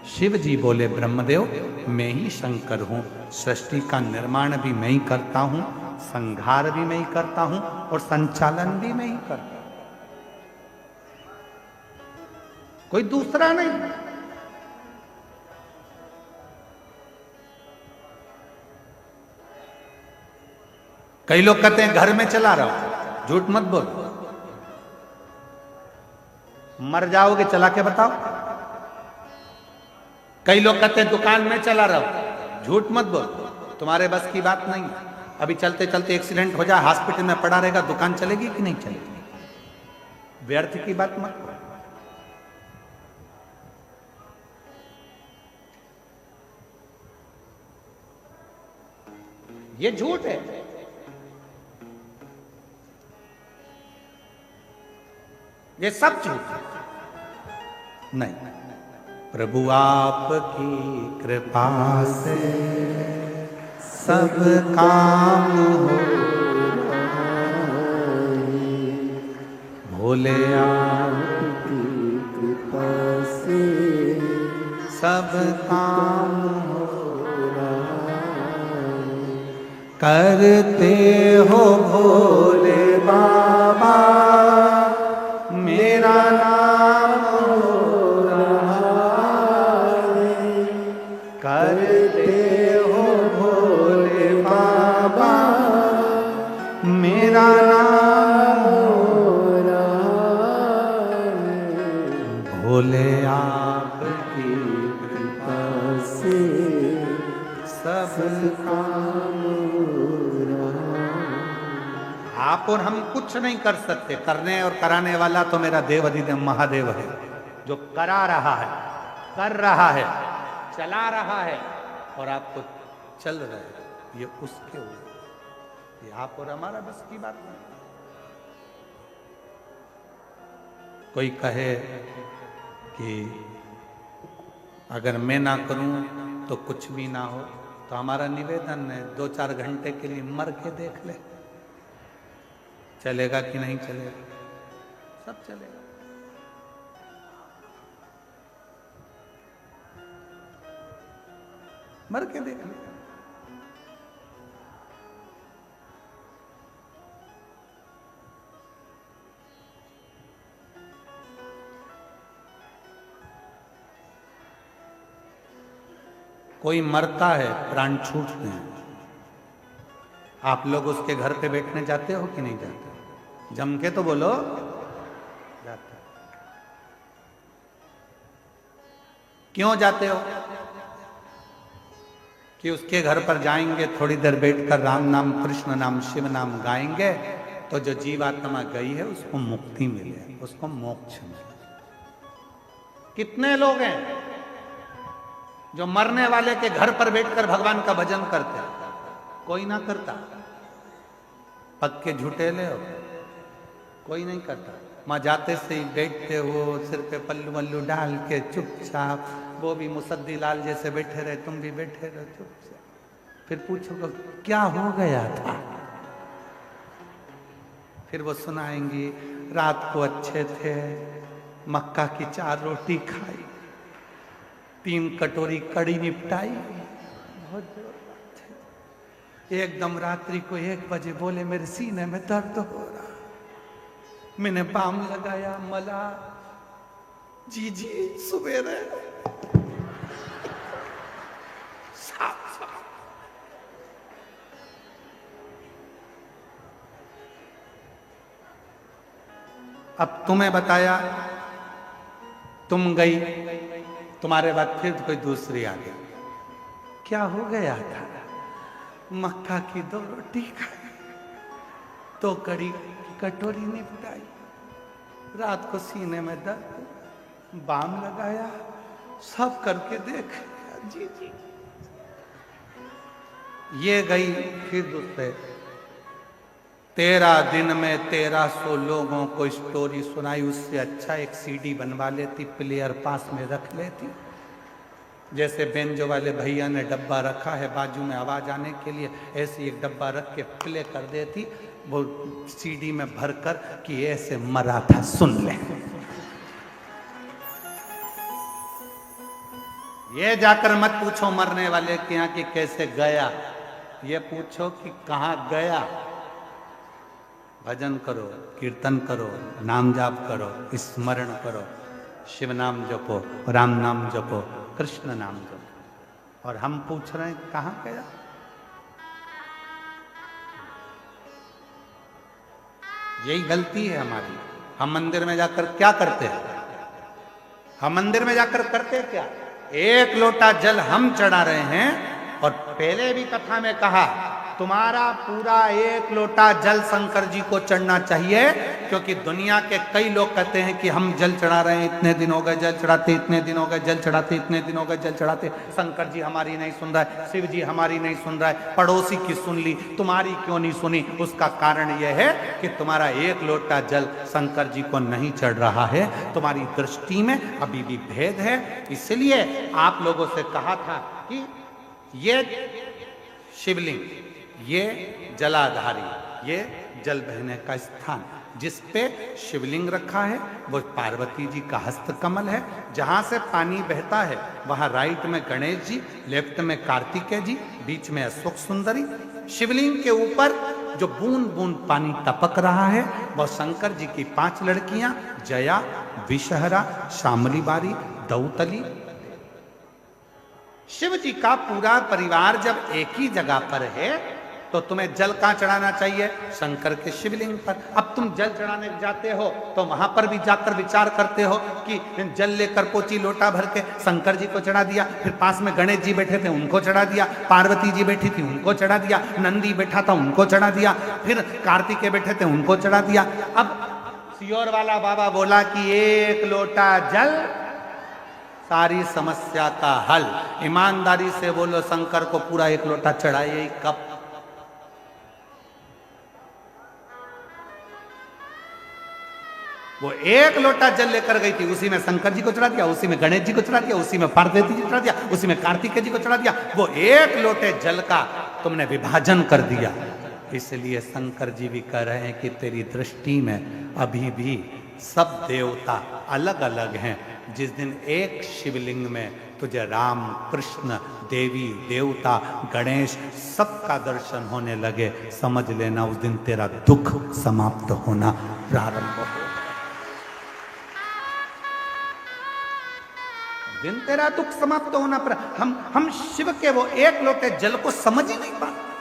शिव जी बोले, ब्रह्मदेव मैं ही शंकर हूँ, सृष्टि का निर्माण भी मैं ही करता हूँ, संहार भी मैं ही करता हूँ और संचालन भी मैं ही करता हूँ, कोई दूसरा नहीं। कई लोग कहते हैं घर में चला रहा हूं, झूठ मत बोल, मर जाओगे, चला के बताओ। कई लोग कहते हैं दुकान में चला रहो, झूठ मत बोल, तुम्हारे बस की बात नहीं। अभी चलते चलते एक्सीडेंट हो जाए, हॉस्पिटल में पड़ा रहेगा, दुकान चलेगी कि नहीं चलेगी? व्यर्थ की बात मत करो। ये झूठ है। ये सब झूठ है। नहीं, प्रभु आपकी कृपा से सब काम हो, भोले आपकी कृपा से सब काम हो, करते हो भोले बाबा मेरा नाम हो रहा है, करते हो भोले बाबा मेरा नाम हो रहा है, भोले आपकी कृपा से सब काम हो रहा। आप और हम कुछ नहीं कर सकते, करने और कराने वाला तो मेरा देव अधिदेव महादेव है, जो करा रहा है, कर रहा है, चला रहा है और आपको चल रहा है, ये उसके ऊपर। ये आप और हमारा बस की बात नहीं। कोई कहे कि अगर मैं ना करूं तो कुछ भी ना हो, तो हमारा निवेदन है 2-4 घंटे के लिए मर के देख ले, चलेगा कि नहीं चलेगा? सब चलेगा। मर के देख ले। कोई मरता है, प्राण छूटते हैं, आप लोग उसके घर पे बैठने जाते हो कि नहीं जाते? जम के तो बोलो, जाते। क्यों जाते हो? कि उसके घर पर जाएंगे, थोड़ी देर बैठकर राम नाम, कृष्ण नाम, शिव नाम गाएंगे, तो जो जीवात्मा गई है उसको मुक्ति मिले, उसको मोक्ष मिले। कितने लोग हैं जो मरने वाले के घर पर बैठकर भगवान का भजन करते हैं? कोई ना करता। पक्के झूठेले हो, कोई नहीं करता। माँ जाते से ही बैठते हो, सिर पे पल्लू वल्लू डाल के चुपचाप, वो भी मुसद्दी लाल जैसे बैठे रहे, तुम भी बैठे रहो चुपचाप। फिर पूछो क्या हो गया था? फिर वो सुनाएंगी, रात को अच्छे थे, मक्का की 4 रोटी खाई, 3 कटोरी कड़ी निपटाई, बहुत जोर बात है। एकदम रात्रि को 1 बजे बोले मेरे सीने में दर्द हो रहा, मैंने बाम लगाया, मला जी सवेरे साफ। अब तुम्हें बताया, तुम गई, तुम्हारे बाद फिर कोई दूसरी आ गई, क्या हो गया था? मक्का की 2 रोटी खाई, 2 कड़ी कटोरी निपटाई, रात को सीने में दर्द, बाम लगाया, सब करके देख जी। ये गई, फिर दूसरे 13 दिन में 1300 लोगों को स्टोरी सुनाई। उससे अच्छा एक सीडी बनवा लेती, प्लेयर पास में रख लेती, जैसे बेंजो वाले भैया ने डब्बा रखा है बाजू में आवाज आने के लिए, ऐसे एक डब्बा रख के प्ले कर देती, वो सीडी में भरकर कि ऐसे मरा था, सुन ले। ये जाकर मत पूछो मरने वाले के यहाँ कि कैसे गया, ये पूछो कि कहाँ गया। भजन करो, कीर्तन करो, नाम जाप करो, स्मरण करो, शिव नाम जपो, राम नाम जपो, कृष्ण नाम जपो। और हम पूछ रहे हैं कहाँ गया? यही गलती है हमारी। हम मंदिर में जाकर क्या करते हैं? हम मंदिर में जाकर करते क्या? एक लोटा जल हम चढ़ा रहे हैं। और पहले भी कथा में कहा, तुम्हारा पूरा एक लोटा जल शंकर जी को चढ़ना चाहिए, क्योंकि दुनिया के कई लोग कहते हैं कि हम जल चढ़ा रहे हैं, इतने दिन हो गए जल चढ़ाते, इतने दिन हो गए जल चढ़ाते, इतने दिन हो गए जल चढ़ाते, शंकर जी हमारी नहीं सुन रहा है, शिव जी हमारी नहीं सुन रहा है, पड़ोसी की सुन ली, तुम्हारी क्यों नहीं सुनी? उसका कारण यह है कि तुम्हारा एक लोटा जल शंकर जी को नहीं चढ़ रहा है, तुम्हारी दृष्टि में अभी भी भेद है। इसलिए आप लोगों से कहा था कि ये शिवलिंग, ये जलाधारी, ये जल बहने का स्थान, जिस पे शिवलिंग रखा है वो पार्वती जी का हस्त कमल है। जहां से पानी बहता है वहां राइट में गणेश जी, लेफ्ट में कार्तिकेय जी, बीच में अशोक सुंदरी। शिवलिंग के ऊपर जो बूंद बूंद पानी टपक रहा है वह शंकर जी की 5 लड़कियां, जया, विषहरा, शामली बारी, दौतली। शिव जी का पूरा परिवार जब एक ही जगह पर है तो तुम्हें जल कहां चढ़ाना चाहिए? शंकर के शिवलिंग पर। अब तुम जल चढ़ाने जाते हो तो वहां पर भी जाकर विचार करते हो कि जल लेकर पोची लोटा भर के शंकर जी को चढ़ा दिया, फिर पास में गणेश जी बैठे थे उनको चढ़ा दिया, पार्वती जी बैठी थी उनको चढ़ा दिया, नंदी बैठा था उनको चढ़ा दिया, फिर कार्तिकेय बैठे थे उनको चढ़ा दिया। अब सियोर वाला बाबा बोला कि एक लोटा जल सारी समस्या का हल। ईमानदारी से बोलो, शंकर को पूरा एक लोटा चढ़ाइए कब? वो एक लोटा जल लेकर गई थी, उसी में शंकर जी को चढ़ा दिया, उसी में गणेश जी को चढ़ा दिया, उसी में पार्वती जी को चढ़ा दिया, उसी में कार्तिकेय जी को चढ़ा दिया। वो एक लोटे जल का तुमने विभाजन कर दिया। इसलिए शंकर जी भी कह रहे हैं कि तेरी दृष्टि में अभी भी सब देवता अलग अलग हैं। जिस दिन एक शिवलिंग में तुझे राम, कृष्ण, देवी, देवता, गणेश सबका दर्शन होने लगे, समझ लेना उस दिन तेरा दुख समाप्त होना प्रारंभ हो। दिन तेरा दुख समाप्त होना पर हम शिव के वो एक लोटे जल को समझ ही नहीं पाते।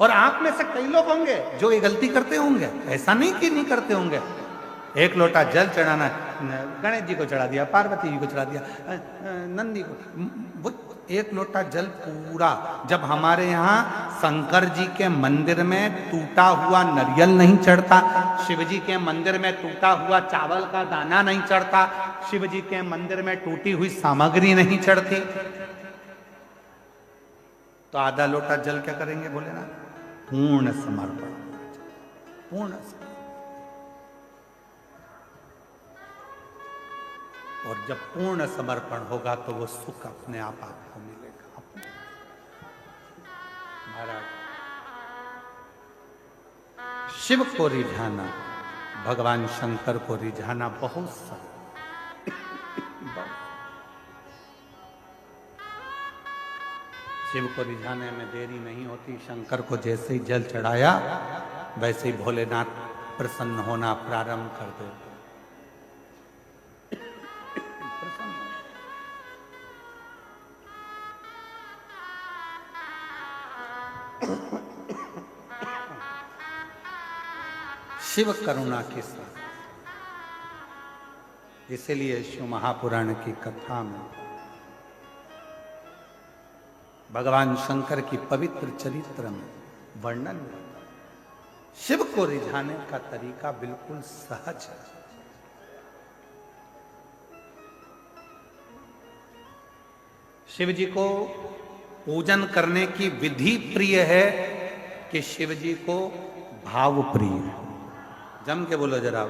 और आप में से कई लोग होंगे जो ये गलती करते होंगे, ऐसा नहीं कि नहीं करते होंगे। एक लोटा जल चढ़ाना, गणेश जी को चढ़ा दिया, पार्वती जी को चढ़ा दिया, नंदी को, वो एक लोटा जल पूरा। जब हमारे यहाँ शंकर जी के मंदिर में टूटा हुआ नारियल नहीं चढ़ता, शिव जी के मंदिर में टूटा हुआ चावल का दाना नहीं चढ़ता, शिव जी के मंदिर में टूटी हुई सामग्री नहीं चढ़ती, तो आधा लोटा जल क्या करेंगे बोले ना? पूर्ण समर्पण, पूर्ण समर्पण। और जब पूर्ण समर्पण होगा तो वो सुख अपने आप आपको मिलेगा। महाराज, शिव को रिझाना, भगवान शंकर को रिझाना बहुत सरल। शिव को रिझाने में देरी नहीं होती। शंकर को जैसे ही जल चढ़ाया वैसे ही भोलेनाथ प्रसन्न होना प्रारंभ कर देते। शिव करुणा के साथ, इसलिए शिव महापुराण की कथा में भगवान शंकर की पवित्र चरित्र में वर्णन होता है। शिव को रिझाने का तरीका बिल्कुल सहज है। शिव जी को पूजन करने की विधि प्रिय है कि शिव जी को भाव प्रिय है। जम के बोलो जरा,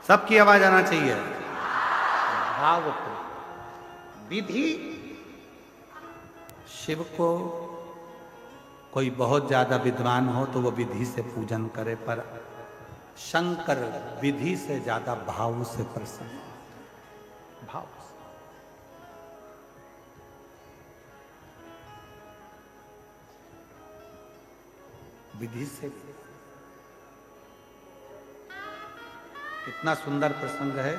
सबकी आवाज आना चाहिए। भाव प्रिय विधि। शिव को कोई बहुत ज्यादा विद्वान हो तो वो विधि से पूजन करे, पर शंकर विधि से ज्यादा भाव से प्रसन्न, भाव से। विधि से। कितना सुंदर प्रसंग है।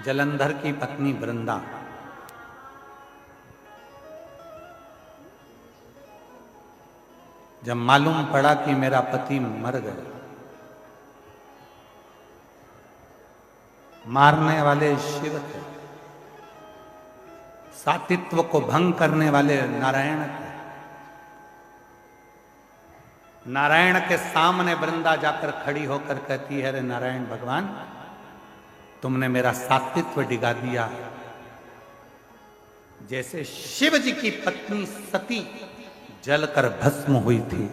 जलंधर की पत्नी वृंदा जब मालूम पड़ा कि मेरा पति मर गया मारने वाले शिव थे, सातित्व को भंग करने वाले नारायण थे। नारायण के सामने वृंदा जाकर खड़ी होकर कहती है, अरे नारायण भगवान, तुमने मेरा सातित्व डिगा दिया। जैसे शिव जी की पत्नी सती जलकर भस्म हुई थी,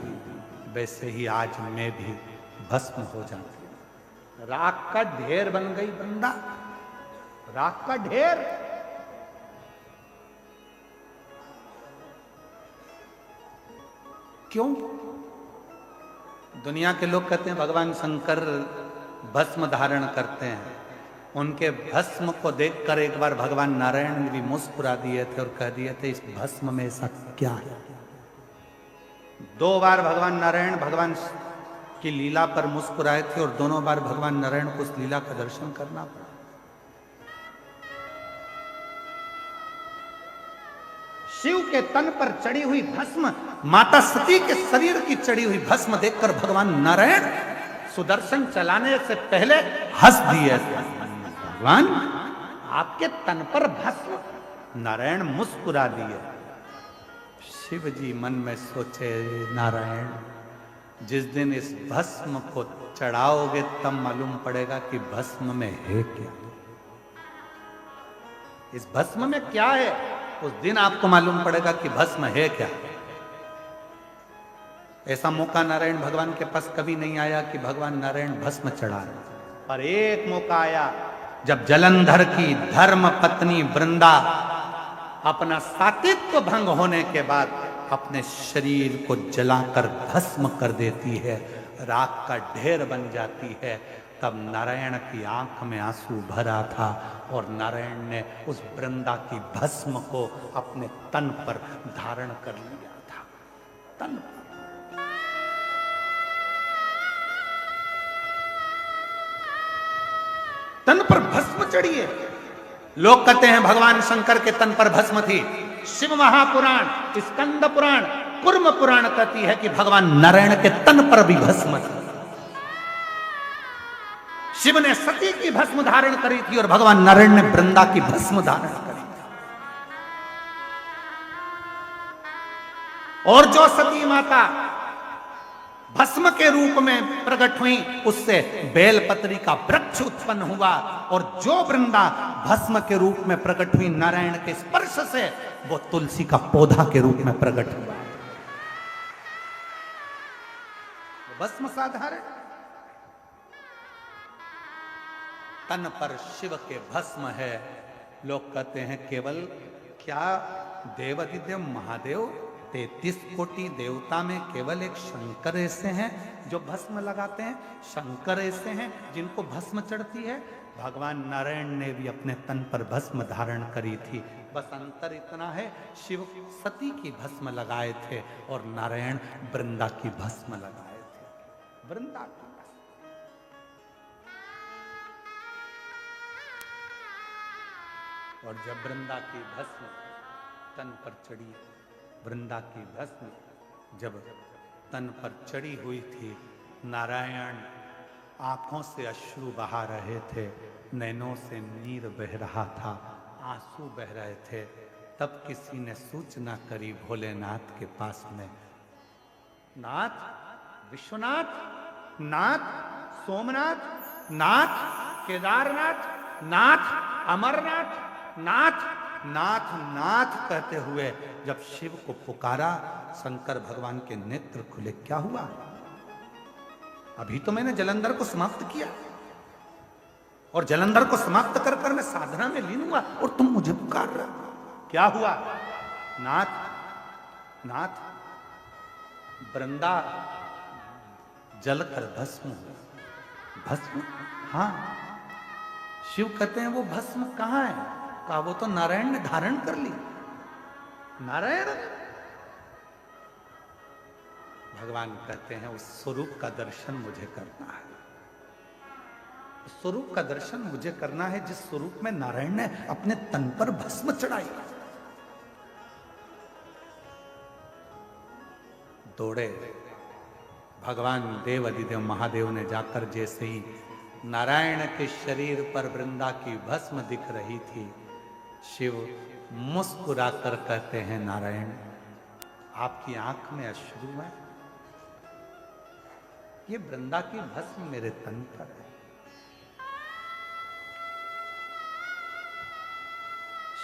वैसे ही आज मैं भी भस्म हो जाती। राख का ढेर बन गई वृंदा, राख का ढेर। क्यों? दुनिया के लोग कहते हैं भगवान शंकर भस्म धारण करते हैं। उनके भस्म को देखकर एक बार भगवान नारायण ने भी मुस्कुरा दिए थे और कह दिए थे, इस भस्म में ऐसा क्या है। 2 बार भगवान नारायण भगवान की लीला पर मुस्कुराए थे और दोनों बार भगवान नारायण को उस लीला का दर्शन करना पड़ा। शिव के तन पर चढ़ी हुई भस्म, माता सती के शरीर की चढ़ी हुई भस्म देखकर भगवान नारायण सुदर्शन चलाने से पहले हंस दिए। भगवान, आपके तन पर भस्म। नारायण मुस्कुरा दिए। शिव जी मन में सोचे, नारायण, जिस दिन इस भस्म को चढ़ाओगे तब मालूम पड़ेगा कि भस्म में है क्या, इस भस्म में क्या है। उस दिन आपको मालूम पड़ेगा कि भस्म है क्या। ऐसा मौका नारायण भगवान के पास कभी नहीं आया कि भगवान नारायण भस्म चढ़ा रहे, पर एक मौका आया जब जलंधर की धर्म पत्नी वृंदा अपना सातित्व भंग होने के बाद अपने शरीर को जलाकर भस्म कर देती है, राख का ढेर बन जाती है। तब नारायण की आंख में आंसू भरा था और नारायण ने उस वृंदा की भस्म को अपने तन पर धारण कर लिया था। तन पर। तन पर भस्म चढ़ी है। लोग कहते हैं भगवान शंकर के तन पर भस्म थी। शिव महापुराण, स्कंद पुराण, कुर्म पुराण कहती है कि भगवान नारायण के तन पर भी भस्म थी। शिव ने सती की भस्म धारण करी थी और भगवान नारायण ने वृंदा की भस्म धारण करी थी। और जो सती माता भस्म के रूप में प्रकट हुई, उससे बेलपत्री का वृक्ष उत्पन्न हुआ, और जो वृंदा भस्म के रूप में प्रकट हुई नारायण के स्पर्श से, वो तुलसी का पौधा के रूप में प्रकट हुआ। भस्म साधारण, तन पर शिव के भस्म है। लोग कहते हैं केवल क्या देवादिदेव महादेव 33 कोटि देवता में केवल एक शंकर ऐसे हैं जो भस्म लगाते हैं, शंकर ऐसे हैं जिनको भस्म चढ़ती है। भगवान नारायण ने भी अपने तन पर भस्म धारण करी थी। बस अंतर इतना है, शिव सती की भस्म लगाए थे और नारायण वृंदा की भस्म लगाए थे। वृंदा की और जब वृंदा की भस्म तन पर चढ़ी, वृंदा की भस्म जब तन पर चढ़ी हुई थी, नारायण आंखों से अश्रु बहा रहे थे, नैनों से नीर बह रहा था, आंसू बह रहे थे। तब किसी ने सूचना करी भोलेनाथ के पास में, नाथ, विश्वनाथ, नाथ, सोमनाथ, नाथ, केदारनाथ, नाथ, अमरनाथ, नाथ, नाथ, नाथ कहते हुए जब शिव को पुकारा, शंकर भगवान के नेत्र खुले। क्या हुआ? अभी तो मैंने जलंधर को समाप्त किया और जलंधर को समाप्त कर कर मैं साधना में लीन हुआ और तुम मुझे पुकार रहे। क्या हुआ? नाथ, नाथ, वृंदा जलकर भस्म, भस्म, हाँ। शिव कहते हैं वो भस्म कहां है? कहा वो तो नारायण ने धारण कर ली। नारायण? भगवान कहते हैं उस स्वरूप का दर्शन मुझे करना है। उस स्वरूप का दर्शन मुझे करना है जिस स्वरूप में नारायण ने अपने तन पर भस्म चढ़ाई। दौड़े भगवान देव अधिदेव महादेव ने जाकर जैसे ही नारायण के शरीर पर वृंदा की भस्म दिख रही थी। शिव मुस्कुराकर कहते हैं, नारायण आपकी आंख में अश्रु है, ये वृंदा की भस्म मेरे तन पर है।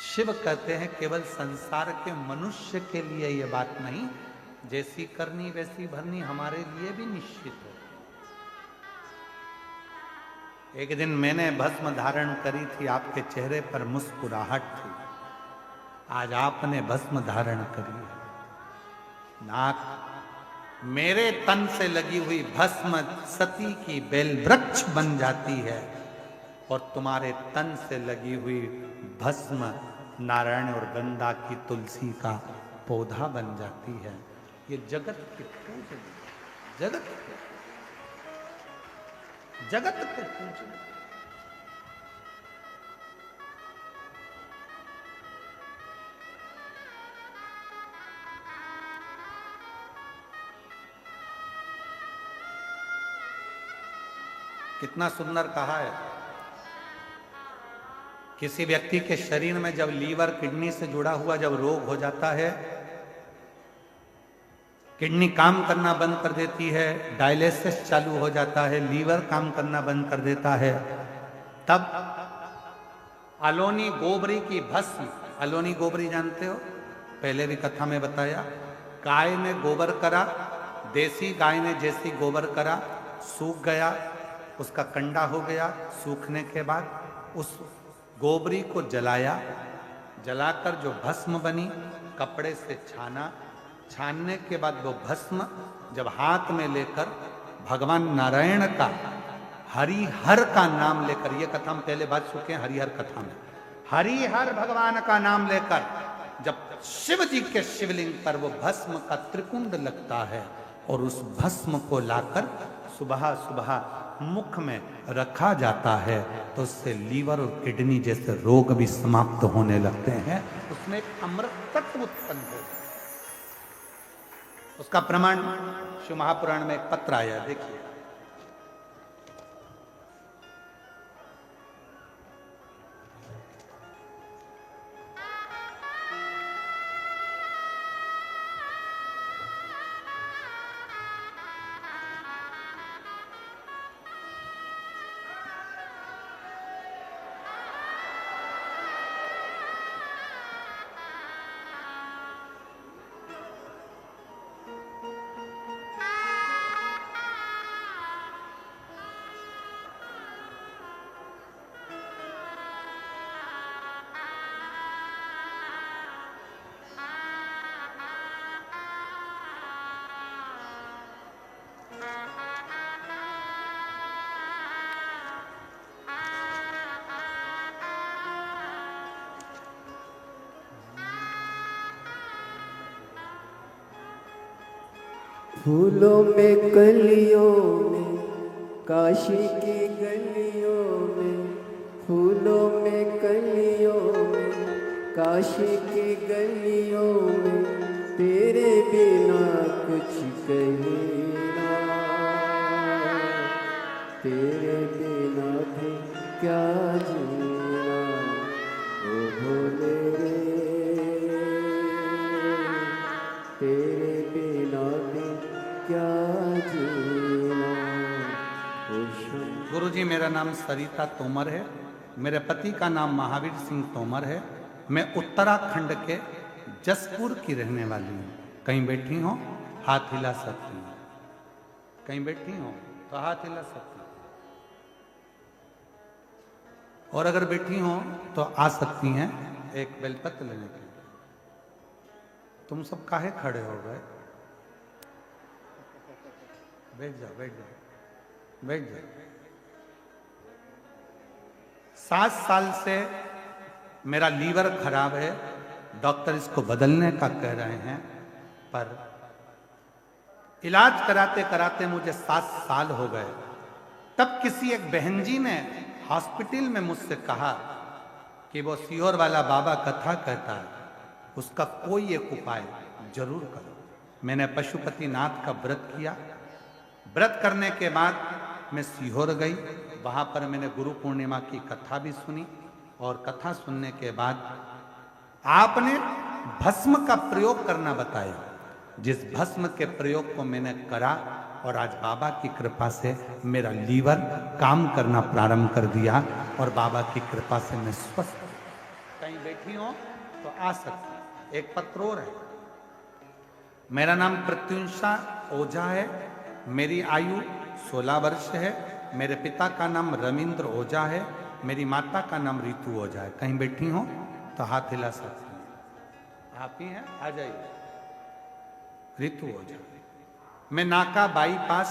शिव कहते हैं केवल संसार के मनुष्य के लिए यह बात नहीं, जैसी करनी वैसी भरनी हमारे लिए भी निश्चित है। एक दिन मैंने भस्म धारण करी थी, आपके चेहरे पर मुस्कुराहट थी। आज आपने भस्म धारण करी है। नाक मेरे तन से लगी हुई भस्म सती की बेल वृक्ष बन जाती है और तुम्हारे तन से लगी हुई भस्म नारायण और वृंदा की तुलसी का पौधा बन जाती है। ये जगत के पूजन, जगत के पूजन। कितना सुंदर कहा है। किसी व्यक्ति के शरीर में जब लीवर किडनी से जुड़ा हुआ जब रोग हो जाता है, किडनी काम करना बंद कर देती है, डायलिसिस चालू हो जाता है, लीवर काम करना बंद कर देता है, तब अलोनी गोबरी की भस्म, अलोनी गोबरी जानते हो, पहले भी कथा में बताया, गाय ने गोबर करा, देसी गाय ने जैसी गोबर करा, सूख गया, उसका कंडा हो गया। सूखने के बाद उस गोबरी को जलाया, जलाकर जो भस्म बनी कपड़े से छाना, छानने के बाद वो भस्म जब हाथ में लेकर भगवान नारायण का हरिहर का नाम लेकर, ये कथा हम पहले बात चुके हैं हरिहर कथा में, हरिहर भगवान का नाम लेकर जब शिव जी के शिवलिंग पर वो भस्म का त्रिकुंड लगता है और उस भस्म को लाकर सुबह सुबह मुख में रखा जाता है तो उससे लीवर और किडनी जैसे रोग भी समाप्त होने लगते हैं। उसमें एक अमृत तत्व उत्पन्न हो, उसका प्रमाण शिव महापुराण में एक पत्र आया, देखिए। फूलों में कलियों में काशी की गलियों में, फूलों में कलियों में काशी की गलियों में, तेरे बिना कुछ कहे ना, तेरे बिना भी क्या जीना, ओ भोले रे, तेरे बिना भी क्या जीना। गुरु जी, मेरा नाम सरिता तोमर है, मेरे पति का नाम महावीर सिंह तोमर है। मैं उत्तराखंड के जसपुर की रहने वाली हूँ। कहीं बैठी हो हाथ हिला सकती हूँ, कहीं बैठी हो तो हाथ हिला सकती हूँ, और अगर बैठी हो तो आ सकती हैं एक बेलपत्र लेने के लिए। तुम सब काहे खड़े हो गए? बैठ जाओ, बैठ जाओ, बैठ जाओ। 7 साल से मेरा लीवर खराब है, डॉक्टर इसको बदलने का कह रहे हैं, पर इलाज कराते कराते मुझे 7 साल हो गए। तब किसी एक बहन जी ने हॉस्पिटल में मुझसे कहा कि वो सीहोर वाला बाबा कथा कहता है, उसका कोई एक उपाय जरूर करो। मैंने पशुपतिनाथ का व्रत किया। व्रत करने के बाद मैं सीहोर गई, वहाँ पर मैंने गुरु पूर्णिमा की कथा भी सुनी और कथा सुनने के बाद आपने भस्म का प्रयोग करना बताया। जिस भस्म के प्रयोग को मैंने करा और आज बाबा की कृपा से मेरा लीवर काम करना प्रारंभ कर दिया और बाबा की कृपा से मैं स्वस्थ। कहीं बैठी हो तो आ सकती। एक पत्र और है। मेरा नाम प्रत्युषा ओझा है। मेरी आयु 16 वर्ष है। मेरे पिता का नाम रविंद्र ओझा है। मेरी माता का नाम रितु ओझा है। कहीं बैठी हो तो हाथ हिला सकती हैं। आप ही हैं, आ जाइए। रितु ओझा। मैं नाका बाईपास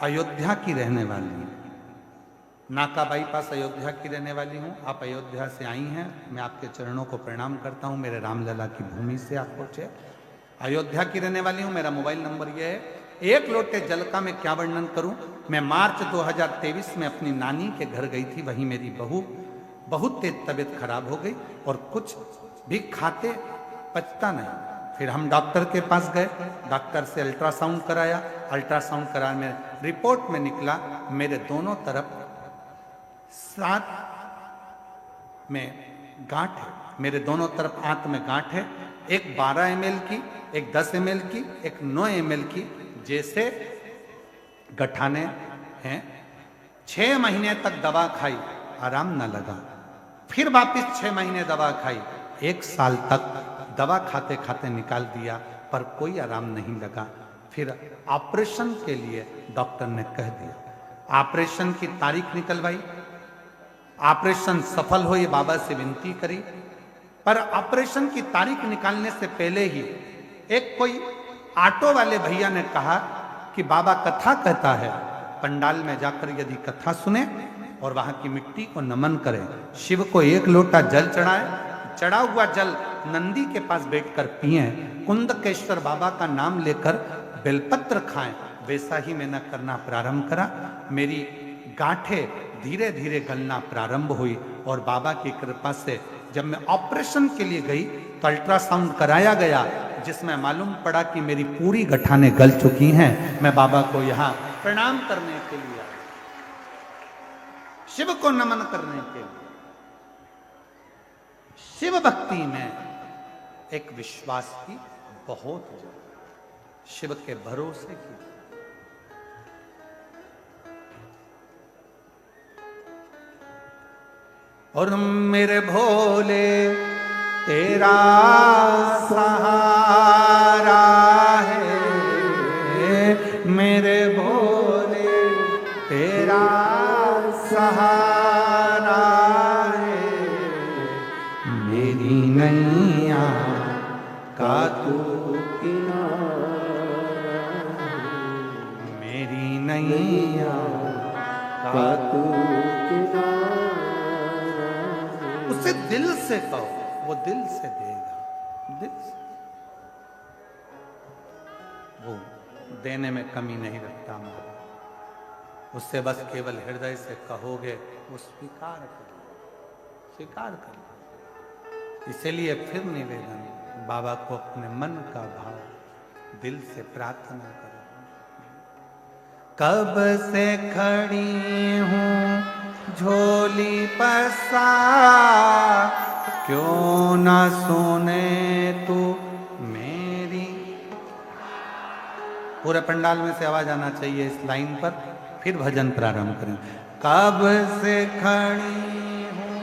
अयोध्या की रहने वाली हूँ। नाका बाईपास अयोध्या की रहने वाली हूँ। आप अयोध्या से आई हैं, मैं आपके चरणों को प्रणाम करता हूँ। मेरे रामलला की भूमि से आप पहुँचे। अयोध्या की रहने वाली हूँ। मेरा मोबाइल नंबर यह है। एक लोटे जल का मैं क्या वर्णन करूं। मैं मार्च 2023 में अपनी नानी के घर गई थी। वहीं मेरी बहू बहुत तेज तबीयत खराब हो गई और कुछ भी खाते पचता नहीं। फिर हम डॉक्टर के पास गए। डॉक्टर से अल्ट्रासाउंड कराया। अल्ट्रासाउंड कराने रिपोर्ट में निकला मेरे दोनों तरफ 7 में गांठ है। मेरे दोनों तरफ आंत में गांठ है। एक 12 ml की, एक 10 ml की, एक 9 ml की, जैसे गठाने हैं। 6 महीने तक दवा खाई, आराम न लगा। फिर वापस 6 महीने दवा खाई। 1 साल तक दवा खाते खाते निकाल दिया पर कोई आराम नहीं लगा। फिर ऑपरेशन के लिए डॉक्टर ने कह दिया। ऑपरेशन की तारीख निकलवाई। ऑपरेशन सफल हो ये बाबा से विनती करी। पर ऑपरेशन की तारीख निकालने से पहले ही एक कोई ऑटो वाले भैया ने कहा कि बाबा कथा कहता है, पंडाल में जाकर यदि कथा सुने और वहां की मिट्टी को नमन करें, शिव को 1 लोटा जल चढ़ाए, चढ़ा हुआ जल नंदी के पास बैठकर पिए, कुंदकेश्वर बाबा का नाम लेकर बेलपत्र खाएं, वैसा ही मैंने करना प्रारंभ करा। मेरी गांठें धीरे धीरे गलना प्रारंभ हुई और बाबा की कृपा से जब मैं ऑपरेशन के लिए गई तो अल्ट्रासाउंड कराया गया, जिसमें मालूम पड़ा कि मेरी पूरी गठानें गल चुकी हैं। मैं बाबा को यहाँ प्रणाम करने के लिए आया, शिव को नमन करने के लिए। शिव भक्ति में एक विश्वास की बहुत जरूरत, शिव के भरोसे की। और मेरे भोले तेरा सहारा है, मेरे भोले तेरा सहारा है, मेरी नैया का तू किनारा, मेरी नैया का तू किनारा। उसे दिल से कहो, वो दिल से देगा, दिल से। वो देने में कमी नहीं रखता हमारा। उससे बस केवल हृदय से कहोगे, वो स्वीकार कर, स्वीकार कर। इसीलिए फिर निवेदन, बाबा को अपने मन का भाव दिल से प्रार्थना करो। कब से खड़ी हूँ झोली पसा, क्यों ना सुने तू मेरी। पूरे पंडाल में से आवाज आना चाहिए इस लाइन पर, फिर भजन प्रारंभ करें। कब से खड़ी हूँ,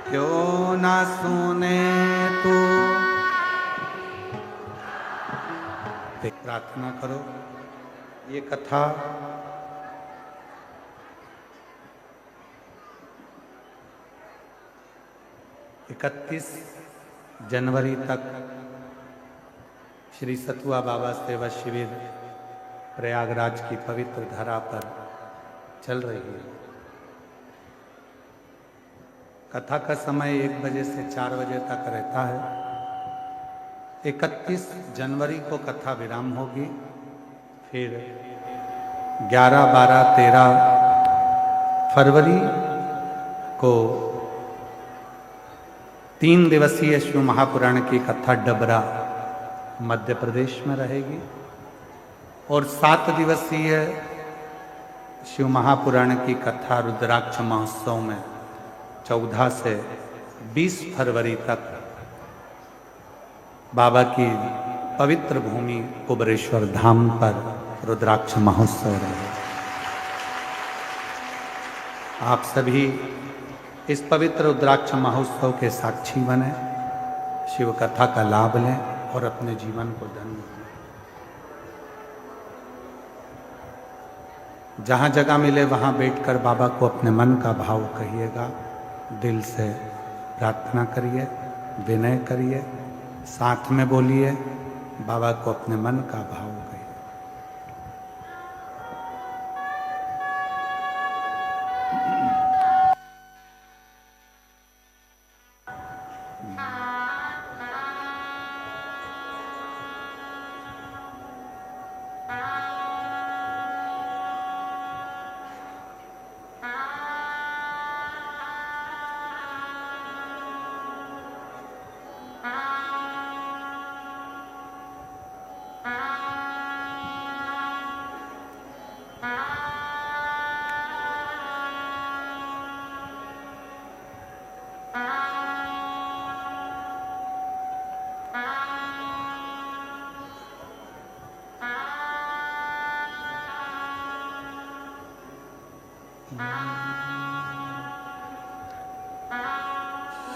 क्यों ना सुने तू। प्रार्थना करो। ये कथा इकतीस जनवरी तक श्री सतुआ बाबा सेवा शिविर प्रयागराज की पवित्र धरा पर चल रही है। कथा का समय 1 बजे से 4 बजे तक रहता है। 31 जनवरी को कथा विराम होगी। फिर 11, 12, 13 फरवरी को 3 दिवसीय शिव महापुराण की कथा डबरा मध्य प्रदेश में रहेगी और 7 दिवसीय शिव महापुराण की कथा रुद्राक्ष महोत्सव में 14 से 20 फरवरी तक बाबा की पवित्र भूमि कुबरेश्वर धाम पर रुद्राक्ष महोत्सव रहे। आप सभी इस पवित्र रुद्राक्ष महोत्सव के साक्षी बने, शिव कथा का लाभ लें और अपने जीवन को धन्य करें। जहाँ जगह मिले वहाँ बैठकर बाबा को अपने मन का भाव कहिएगा, दिल से प्रार्थना करिए, विनय करिए, साथ में बोलिए, बाबा को अपने मन का भाव कहिए।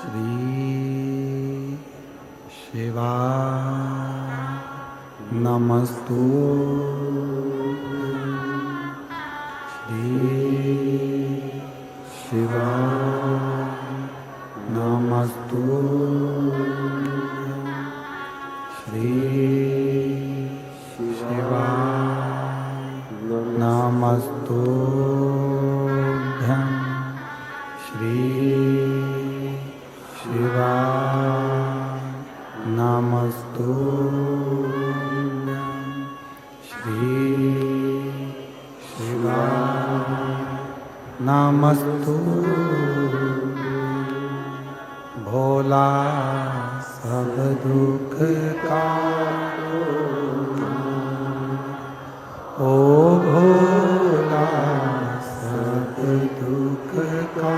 श्री शिवा नमस्तु, श्री शिवा नमस्तु, श्री शिवा नमस्तु, श्री शिवा नमस्तु, श्री शिवा नमस्तु। भोला सब दुख का ओ भोला सब दुख का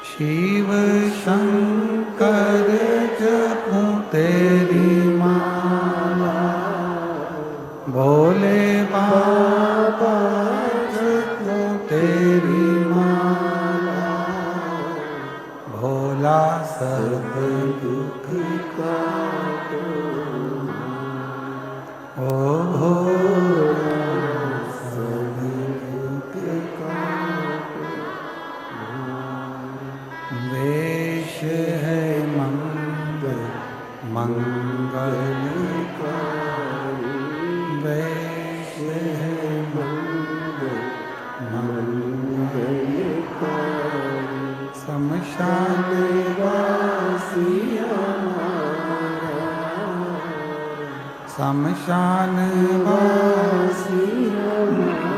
शिव शंकर जपूं तेरी माला, भोले बाबा जपूं तेरी माला, भोला सब दुख का ओ भोला सब दुख का। वेश है मंगल मंगलकारी, वेश है मंगल मंगलकारी, शमशान वासी हमारा, शमशान वासी हमारा,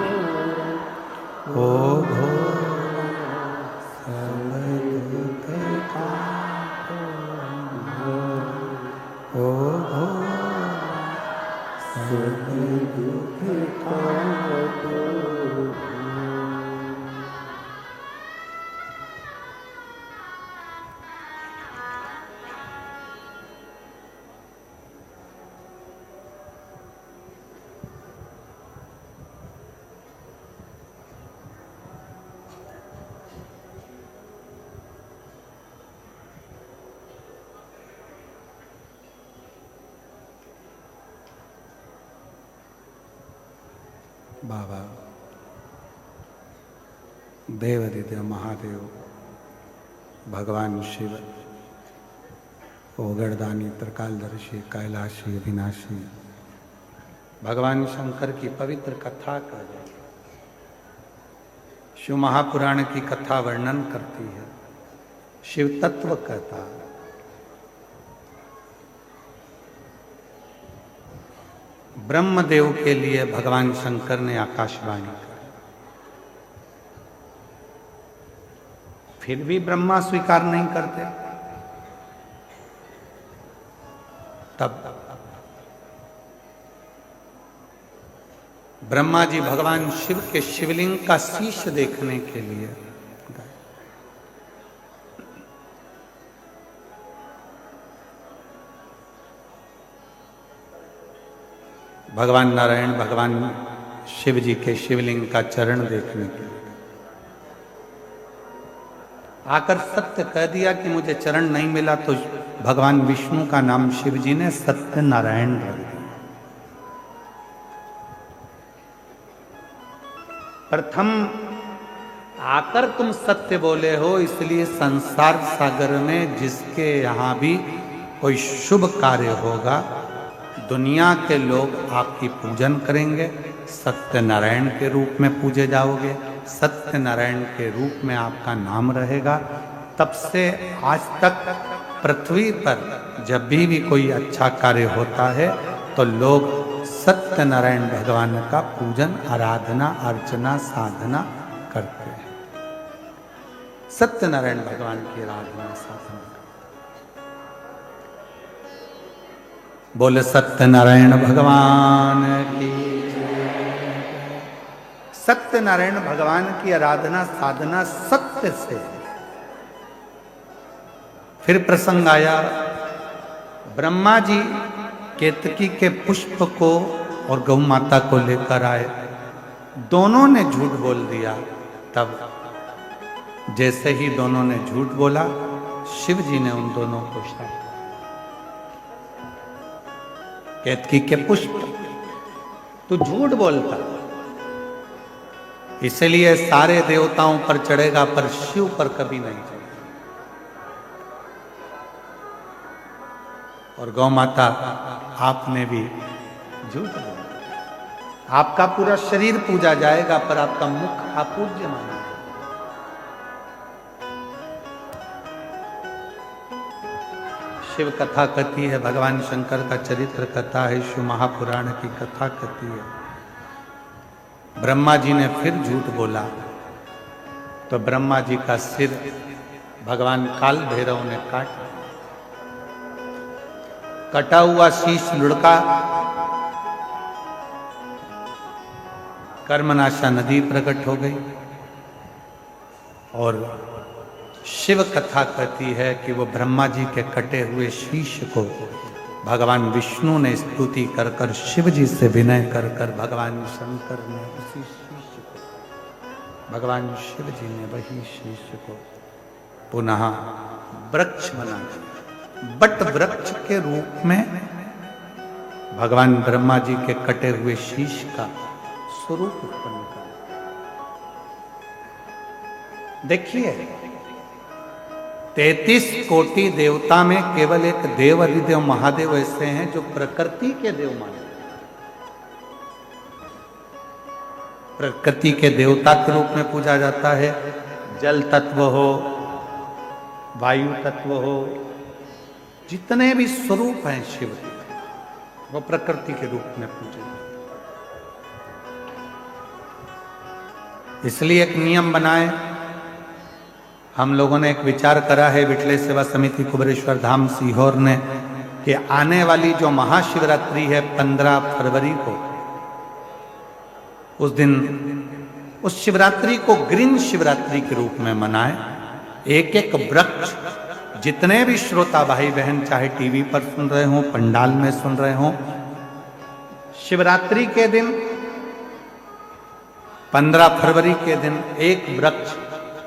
ओ भोला सब दुख का ओ भोला सब दुख का। बाबा देवादिदेव महादेव, भगवान शिव, ओगड़दानी, त्रिकालदर्शी, कैलाशी, अविनाशी, भगवान शंकर की पवित्र कथा का शिव महापुराण की कथा वर्णन करती है। शिव तत्व कहता, ब्रह्मदेव के लिए भगवान शंकर ने आकाशवाणी की, फिर भी ब्रह्मा स्वीकार नहीं करते। तब ब्रह्मा जी भगवान शिव के शिवलिंग का शीश देखने के लिए गए। भगवान नारायण भगवान शिव जी के शिवलिंग का चरण देखने के लिए आकर सत्य कह दिया कि मुझे चरण नहीं मिला, तो भगवान विष्णु का नाम शिव जी ने सत्य नारायण रख दिया। प्रथम आकर तुम सत्य बोले हो, इसलिए संसार सागर में जिसके यहां भी कोई शुभ कार्य होगा, दुनिया के लोग आपकी पूजन करेंगे, सत्यनारायण के रूप में पूजे जाओगे, सत्यनारायण के रूप में आपका नाम रहेगा। तब से आज तक पृथ्वी पर जब भी कोई अच्छा कार्य होता है तो लोग सत्यनारायण भगवान का पूजन, आराधना, अर्चना, साधना करते हैं। सत्यनारायण भगवान की आराधना, साधना। बोले सत्यनारायण भगवान की। सत्यनारायण भगवान की आराधना साधना सत्य से। फिर प्रसंग आया, ब्रह्मा जी केतकी के पुष्प को और गौ माता को लेकर आए, दोनों ने झूठ बोल दिया। तब जैसे ही दोनों ने झूठ बोला, शिव जी ने उन दोनों को शाप। केतकी के पुष्प, तू झूठ बोलता, इसलिए सारे देवताओं पर चढ़ेगा पर शिव पर कभी नहीं चढ़ेगा। और गौ माता, आपने भी झूठ बोला। आपका पूरा शरीर पूजा जाएगा पर आपका मुख अपूज्य माना। शिव कथा कथी है, भगवान शंकर का चरित्र कथा है, शिव महापुराण की कथा कथी है। ब्रह्मा जी ने फिर झूठ बोला तो ब्रह्मा जी का सिर भगवान काल भैरव ने काट। कटा हुआ शीश लुढ़का कर्मनाशा नदी प्रकट हो गई। और शिव कथा कहती है कि वो ब्रह्मा जी के कटे हुए शीश को भगवान विष्णु ने स्तुति कर कर शिव जी से विनय कर कर भगवान शंकर ने उसी शीश को, भगवान शिव जी ने वही शीश को पुनः वृक्ष बना दिया। बट वृक्ष के रूप में भगवान ब्रह्मा जी के कटे हुए शीश का स्वरूप उत्पन्न कर। देखिए, 33 कोटि देवता में केवल एक देव अधिदेव महादेव ऐसे हैं जो प्रकृति के देव माने। प्रकृति के देवता के रूप में पूजा जाता है। जल तत्व हो, वायु तत्व हो, जितने भी स्वरूप हैं शिव के, वो प्रकृति के रूप में पूजे जाते हैं। इसलिए एक नियम बनाए, हम लोगों ने एक विचार करा है विठले सेवा समिति कुबेरेश्वर धाम सीहोर ने, कि आने वाली जो महाशिवरात्रि है 15 फरवरी को, उस दिन उस शिवरात्रि को ग्रीन शिवरात्रि के रूप में मनाएं। एक एक वृक्ष, जितने भी श्रोता भाई बहन चाहे टीवी पर सुन रहे हो, पंडाल में सुन रहे हो, शिवरात्रि के दिन 15 फरवरी के दिन एक वृक्ष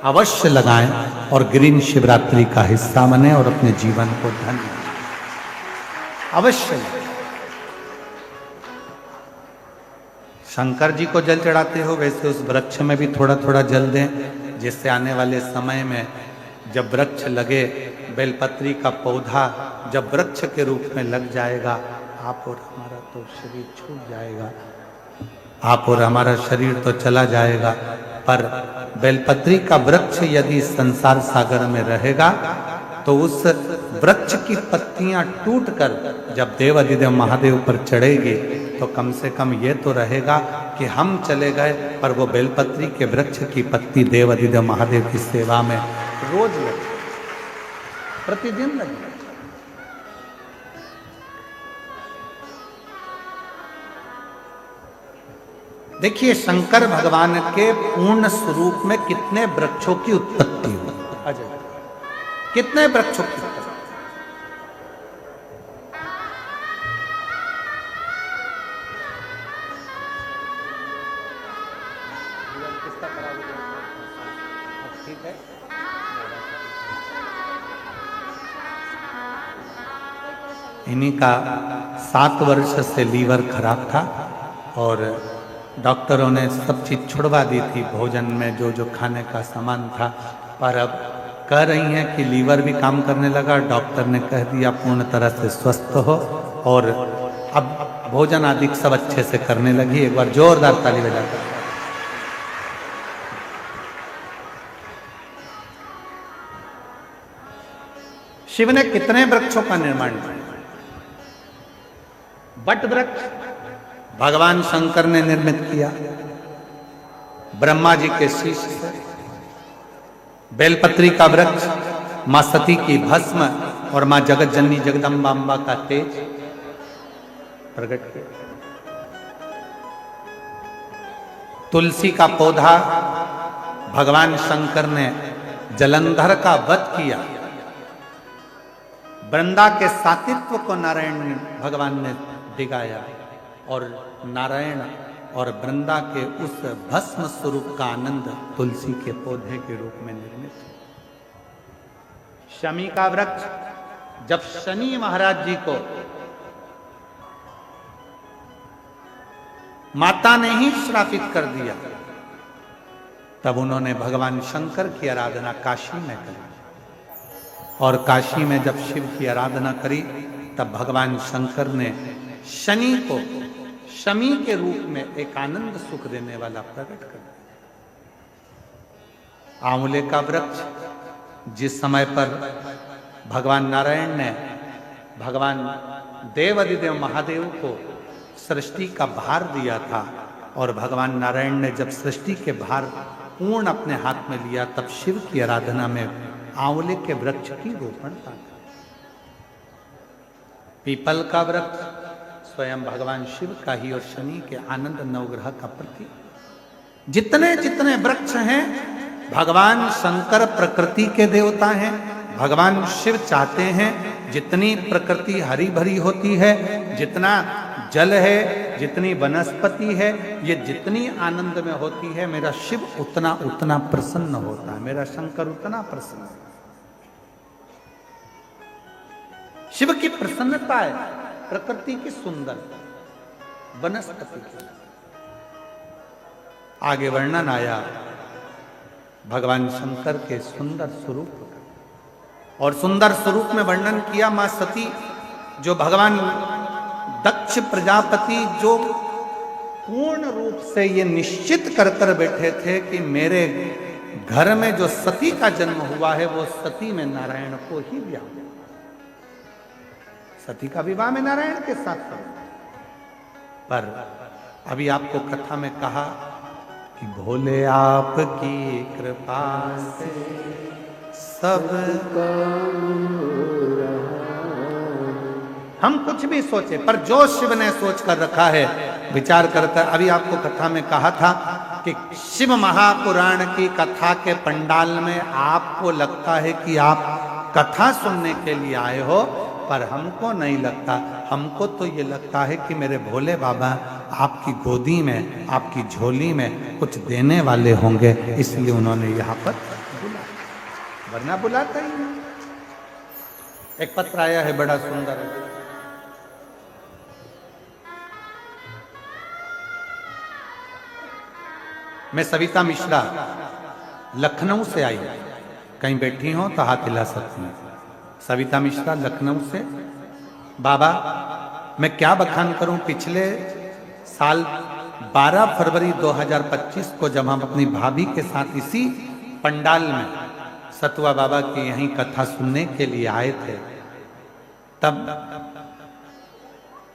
अवश्य लगाएं और ग्रीन शिवरात्रि का हिस्सा बने और अपने जीवन को धन्य अवश्य लगाएं। शंकर जी को जल चढ़ाते हो, वैसे उस वृक्ष में भी थोड़ा थोड़ा जल दें, जिससे आने वाले समय में जब वृक्ष लगे, बेलपत्री का पौधा जब वृक्ष के रूप में लग जाएगा, आप और हमारा तो शरीर छूट जाएगा, आप और हमारा शरीर तो चला जाएगा, पर बेलपत्री का वृक्ष यदि संसार सागर में रहेगा तो उस वृक्ष की पत्तियां टूटकर जब देव अधिदेव महादेव पर चढ़ेगी तो कम से कम ये तो रहेगा कि हम चले गए, पर वो बेलपत्री के वृक्ष की पत्ती देव अधिदेव महादेव की सेवा में रोज लगे, प्रतिदिन लगे। देखिए शंकर भगवान के पूर्ण स्वरूप में कितने वृक्षों की उत्पत्ति हुई, अजय कितने वृक्षों की उत्पत्ति। ठीक है, इन्हीं का 7 वर्ष से लीवर खराब था और डॉक्टरों ने सब चीज छुड़वा दी थी, भोजन में जो जो खाने का सामान था, पर अब कह रही हैं कि लीवर भी काम करने लगा। डॉक्टर ने कह दिया पूर्ण तरह से स्वस्थ हो और अब भोजन आदि सब अच्छे से करने लगी। एक बार जोरदार ताली बजाकर। शिव ने कितने वृक्षों का निर्माण किया। वट वृक्ष भगवान शंकर ने निर्मित किया ब्रह्मा जी के शीश से। बेलपत्री का वृक्ष मां सती की भस्म और मां जगत जननी जगदम्बांबा का तेज प्रकट किया। तुलसी का पौधा भगवान शंकर ने जलंधर का वध किया। वृंदा के सातित्व को नारायण भगवान ने दिखाया और नारायण और वृंदा के उस भस्म स्वरूप का आनंद तुलसी के पौधे के रूप में निर्मित। शमी का वृक्ष जब शनि महाराज जी को माता ने ही श्रापित कर दिया, तब उन्होंने भगवान शंकर की आराधना काशी में करी और काशी में जब शिव की आराधना करी तब भगवान शंकर ने शनि को शमी के रूप में एक आनंद सुख देने वाला प्रकट कर दिया। आंवले का वृक्ष जिस समय पर भगवान नारायण ने भगवान देवादिदेव महादेव को सृष्टि का भार दिया था और भगवान नारायण ने जब सृष्टि के भार पूर्ण अपने हाथ में लिया, तब शिव की आराधना में आंवले के वृक्ष की रोपण था। पीपल का वृक्ष स्वयं भगवान शिव का ही और शनि के आनंद नवग्रह का प्रतीक। जितने जितने वृक्ष हैं भगवान शंकर प्रकृति के देवता हैं। भगवान शिव चाहते हैं जितनी प्रकृति हरी भरी होती है, जितना जल है, जितनी वनस्पति है, ये जितनी आनंद में होती है, मेरा शिव उतना उतना प्रसन्न होता है, मेरा शंकर उतना प्रसन्न है। शिव की प्रसन्नता है प्रकृति की सुंदरता, वनस्पति की। आगे वर्णन आया भगवान शंकर के सुंदर स्वरूप का और सुंदर स्वरूप में वर्णन किया मां सती, जो भगवान दक्ष प्रजापति जो पूर्ण रूप से ये निश्चित कर कर बैठे थे कि मेरे घर में जो सती का जन्म हुआ है वो सती में नारायण को ही ब्याह। सती का विवाह में नारायण के साथ था। पर अभी आपको कथा में कहा कि भोले आपकी कृपा से सब हम कुछ भी सोचे, पर जो शिव ने सोच कर रखा है विचार करता। अभी आपको कथा में कहा था कि शिव महापुराण की कथा के पंडाल में आपको लगता है कि आप कथा सुनने के लिए आए हो, पर हमको नहीं लगता। हमको तो ये लगता है कि मेरे भोले बाबा आपकी गोदी में, आपकी झोली में कुछ देने वाले होंगे, इसलिए उन्होंने यहाँ पर बुलाया, वरना बुलाता ही नहीं। एक पत्र आया है बड़ा सुंदर है। मैं सविता मिश्रा लखनऊ से आई, कहीं बैठी हो तो हाथ हिला सकती हैं। सविता मिश्रा लखनऊ से। बाबा मैं क्या बखान करूं, पिछले साल 12 फरवरी 2025 को जब हम अपनी भाभी के साथ इसी पंडाल में सतुआ बाबा की यहीं कथा सुनने के लिए आए थे, तब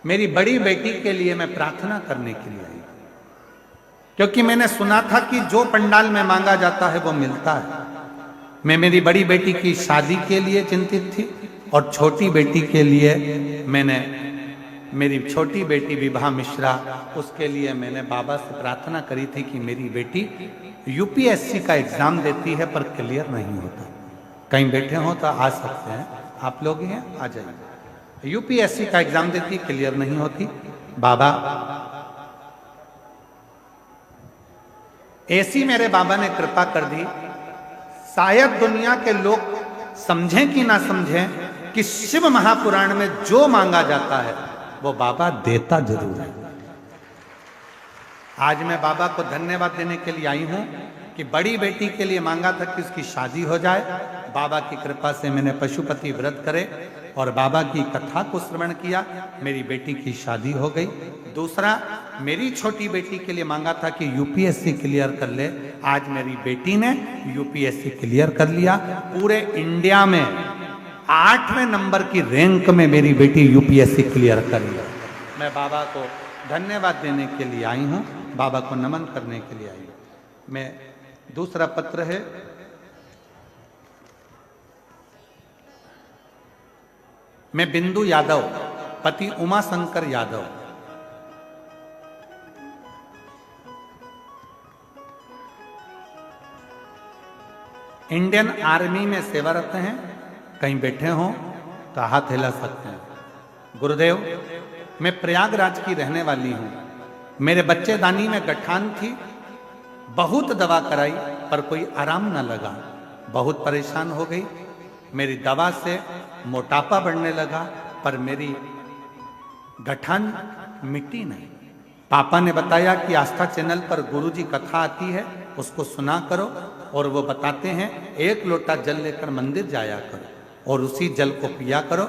मेरी बड़ी बेटी के लिए मैं प्रार्थना करने के लिए आई, क्योंकि मैंने सुना था कि जो पंडाल में मांगा जाता है वो मिलता है। मैं मेरी बड़ी बेटी की शादी के लिए चिंतित थी और छोटी बेटी के लिए मैंने मेरी छोटी बेटी विभा मिश्रा, उसके लिए मैंने बाबा से प्रार्थना करी थी कि मेरी बेटी यूपीएससी का एग्जाम देती है पर क्लियर नहीं होता। कहीं बैठे हो तो आ सकते हैं, आप लोग ही हैं, आ जाइए। यूपीएससी का एग्जाम देती, क्लियर नहीं होती। बाबा ऐसी मेरे बाबा ने कृपा कर दी। शायद दुनिया के लोग समझें कि ना समझें कि शिव महापुराण में जो मांगा जाता है वो बाबा देता जरूर है। आज मैं बाबा को धन्यवाद देने के लिए आई हूं कि बड़ी बेटी के लिए मांगा था कि उसकी शादी हो जाए। बाबा की कृपा से मैंने पशुपति व्रत करे और बाबा की कथा को श्रवण किया, मेरी बेटी की शादी हो गई। दूसरा, मेरी छोटी बेटी के लिए मांगा था कि यूपीएससी क्लियर कर ले, आज मेरी बेटी ने यूपीएससी क्लियर कर लिया। पूरे इंडिया में 8वें नंबर की रैंक में मेरी बेटी यूपीएससी क्लियर कर लिया। मैं बाबा को धन्यवाद देने के लिए आई हूं, बाबा को नमन करने के लिए आई हूं। मैं दूसरा पत्र है, मैं बिंदु यादव, पति उमा शंकर यादव। इंडियन आर्मी में सेवारत हैं, कहीं बैठे हों तो हाथ हिला सकते हैं। गुरुदेव, मैं प्रयागराज की रहने वाली हूं। मेरे बच्चेदानी में गठान थी, बहुत दवा कराई पर कोई आराम न लगा, बहुत परेशान हो गई। मेरी दवा से मोटापा बढ़ने लगा पर मेरी गठान मिट्टी नहीं। पापा ने बताया कि आस्था चैनल पर गुरुजी कथा आती है, उसको सुना करो, और वो बताते हैं 1 लोटा जल लेकर मंदिर जाया करो और उसी जल को पिया करो।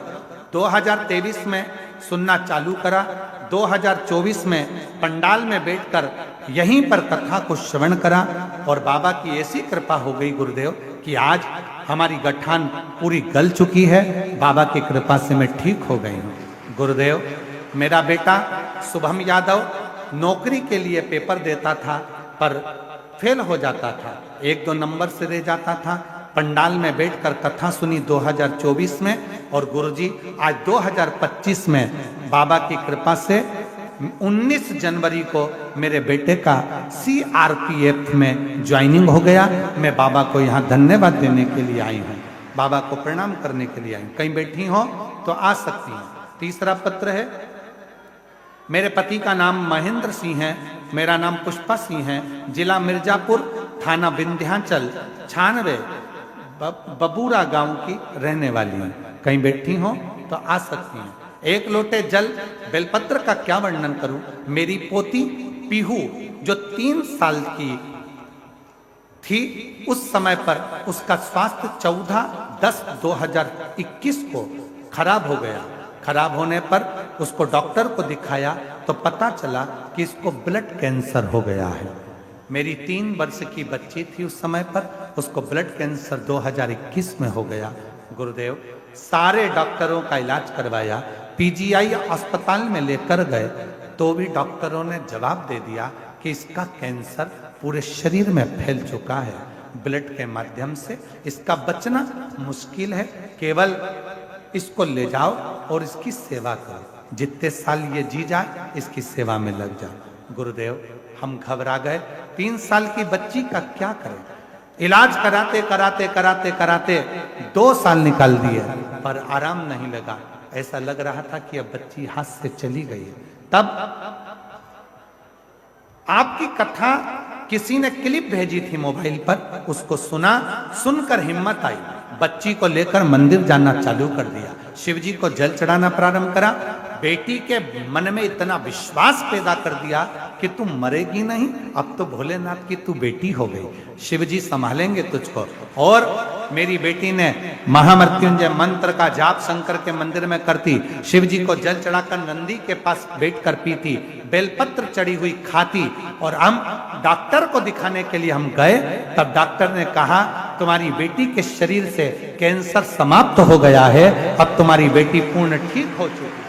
2023 में सुनना चालू करा, 2024 में पंडाल में बैठकर यहीं पर कथा को श्रवण करा और बाबा की ऐसी कृपा हो गई गुरुदेव कि आज हमारी गठान पूरी गल चुकी है। बाबा की कृपा से मैं ठीक हो गई हूँ। गुरुदेव, मेरा बेटा शुभम यादव नौकरी के लिए पेपर देता था पर फेल हो जाता था, 1-2 नंबर से रह जाता था। पंडाल में बैठकर कथा सुनी 2024 में और गुरुजी आज 2025 में बाबा की कृपा से 19 जनवरी को मेरे बेटे का CRPF में ज्वाइनिंग हो गया। मैं बाबा को यहाँ धन्यवाद देने के लिए आई हूँ, बाबा को प्रणाम करने के लिए आई हूँ। कहीं बैठी हो तो आ सकती हैं। तीसरा पत्र है, मेरे पति का नाम महेंद्र सिंह है, मेरा नाम पुष्पा सिंह है, जिला मिर्जापुर, थाना विंध्याचल, 96 बबूरा गांव की रहने वाली हूँ। कहीं बैठी हो तो आ सकती हैं। 1 लोटे जल बेलपत्र का क्या वर्णन करूं। मेरी पोती पीहू जो 3 साल की थी, उस समय पर उसका स्वास्थ्य 14/10/2021 को खराब हो गया। खराब होने पर उसको डॉक्टर को दिखाया तो पता चला कि इसको ब्लड कैंसर हो गया है। मेरी 3 वर्ष की बच्ची थी उस समय पर, उसको ब्लड कैंसर 2021 में हो गया। गुरुदेव, सारे डॉक्टरों का इलाज करवाया, PGI अस्पताल में लेकर गए तो भी डॉक्टरों ने जवाब दे दिया कि इसका कैंसर पूरे शरीर में फैल चुका है, ब्लड के माध्यम से इसका बचना मुश्किल है, केवल इसको ले जाओ और इसकी सेवा करो, जितने साल ये जी जाए इसकी सेवा में लग जाओ। गुरुदेव, हम घबरा गए, 3 साल की बच्ची का क्या करें। इलाज कराते कराते कराते कराते 2 साल निकाल दिए पर आराम नहीं लगा। ऐसा लग रहा था कि अब बच्ची हाथ से चली गई है। तब आपकी कथा किसी ने क्लिप भेजी थी मोबाइल पर, उसको सुना, सुनकर हिम्मत आई, बच्ची को लेकर मंदिर जाना चालू कर दिया, शिव जी को जल चढ़ाना प्रारंभ करा। बेटी के मन में इतना विश्वास पैदा कर दिया कि तू मरेगी नहीं, अब तो भोलेनाथ की तू बेटी हो गई, शिव जी संभालेंगे तुझको। और मेरी बेटी ने महामृत्युंजय मंत्र का जाप शंकर के मंदिर में करती, शिव जी को जल चढ़ाकर नंदी के पास बैठकर पीती, बेलपत्र चढ़ी हुई खाती। और हम डॉक्टर को दिखाने के लिए हम गए, तब डॉक्टर ने कहा तुम्हारी बेटी के शरीर से कैंसर समाप्त हो गया है, अब तुम्हारी बेटी पूर्ण ठीक हो चुकी है।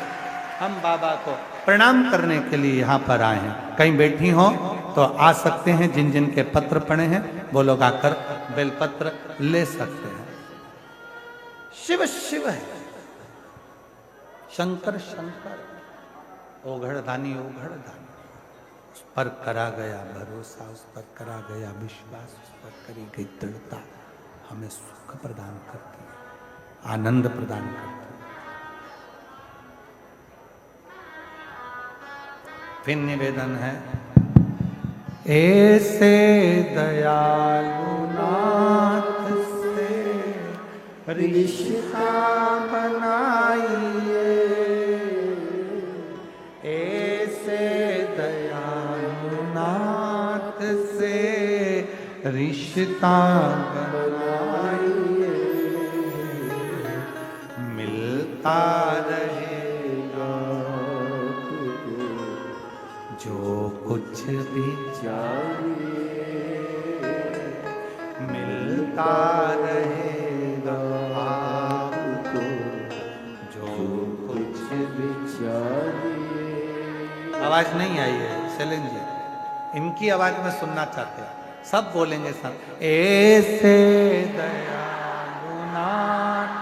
हम बाबा को प्रणाम करने के लिए यहाँ पर आए हैं। कहीं बैठी हो तो आ सकते हैं, जिन जिन के पत्र पड़े हैं वो लोग आकर बेलपत्र ले सकते हैं। शिव शिव है, शंकर शंकर, ओघड़दानी ओघड़दानी, उस पर करा गया भरोसा, उस पर करा गया विश्वास, उस पर करी गई दृढ़ता हमें सुख प्रदान करती है, आनंद प्रदान करती है। फिर निवेदन है, ऐसे दयालु नाथ से रिश्ता बनाइए, ऐसे दयालु नाथ से रिश्ता बनाइए, मिलता रहेगा जो कुछ भी चाहिए, मिलता रहेगा आपको जो कुछ भी चाहिए। आवाज नहीं आई है शैलेन जी, इनकी आवाज में सुनना चाहते हैं, सब बोलेंगे सब, ऐसे दयालु नाथ,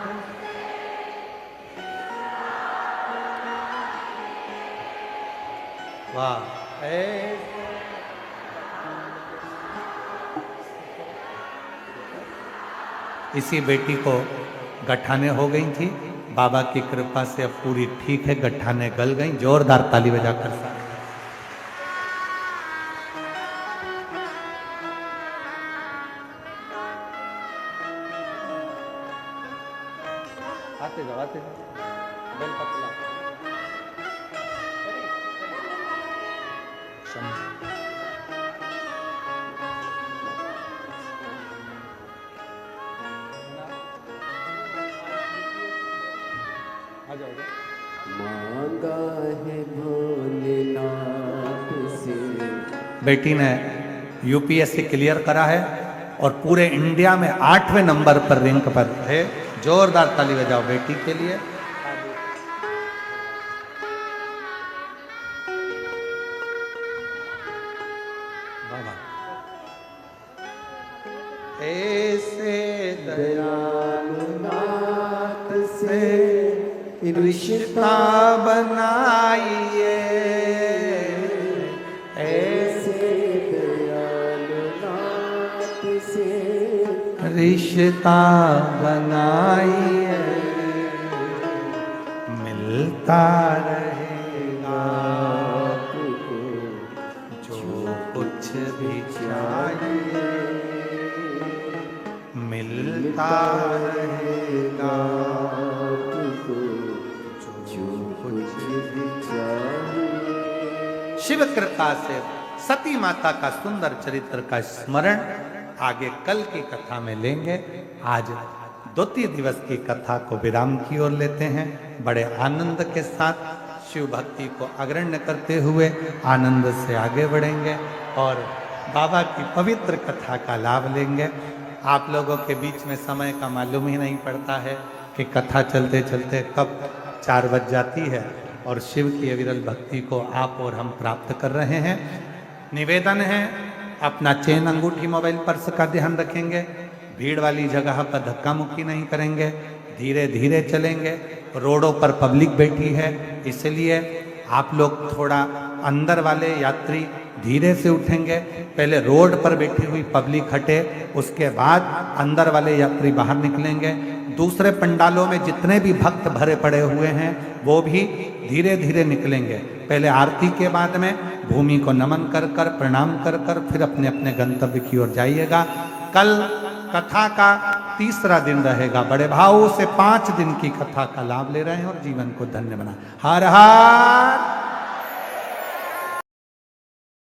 वाह, इसी बेटी को गठाने हो गई थी, बाबा की कृपा से अब पूरी ठीक है, गठाने गल गई। जोरदार ताली बजाकर साथ आते जाओ, आते जाओ, बेलपत्र लाओ। मांगा है भोलेनाथ से, बेटी ने यूपीएससी क्लियर करा है और पूरे इंडिया में 8वें नंबर पर रैंक पर है। जोरदार ताली बजाओ बेटी के लिए। ऐसे दयालु नाथ से रिश्ता बनाइए, ऐसे दयालु नाथ से रिश्ता बनाइए, मिलता रहेगा आपको जो कुछ भी चाहिए, मिलता रहेगा आपको जो कुछ भी चाहिए। शिव कृपा से सती माता का सुंदर चरित्र का स्मरण आगे कल की कथा में लेंगे। आज द्वितीय दिवस की कथा को विराम की ओर लेते हैं। बड़े आनंद के साथ शिव भक्ति को अग्रण्य करते हुए आनंद से आगे बढ़ेंगे और बाबा की पवित्र कथा का लाभ लेंगे। आप लोगों के बीच में समय का मालूम ही नहीं पड़ता है कि कथा चलते चलते कब 4 बज जाती है और शिव की अविरल भक्ति को आप और हम प्राप्त कर रहे हैं। निवेदन है, अपना चेन अंगूठी मोबाइल पर्स का ध्यान रखेंगे, भीड़ वाली जगह पर धक्का मुक्की नहीं करेंगे, धीरे धीरे चलेंगे। रोडों पर पब्लिक बैठी है, इसलिए आप लोग थोड़ा अंदर वाले यात्री धीरे से उठेंगे। पहले रोड पर बैठी हुई पब्लिक हटे, उसके बाद अंदर वाले यात्री बाहर निकलेंगे। दूसरे पंडालों में जितने भी भक्त भरे पड़े हुए हैं वो भी धीरे धीरे निकलेंगे। पहले आरती के बाद में भूमि को नमन कर कर प्रणाम कर कर फिर अपने अपने गंतव्य की ओर जाइएगा। कल कथा का तीसरा दिन रहेगा। बड़े भाव से 5 दिन की कथा का लाभ ले रहे हैं और जीवन को धन्य बना। हर हर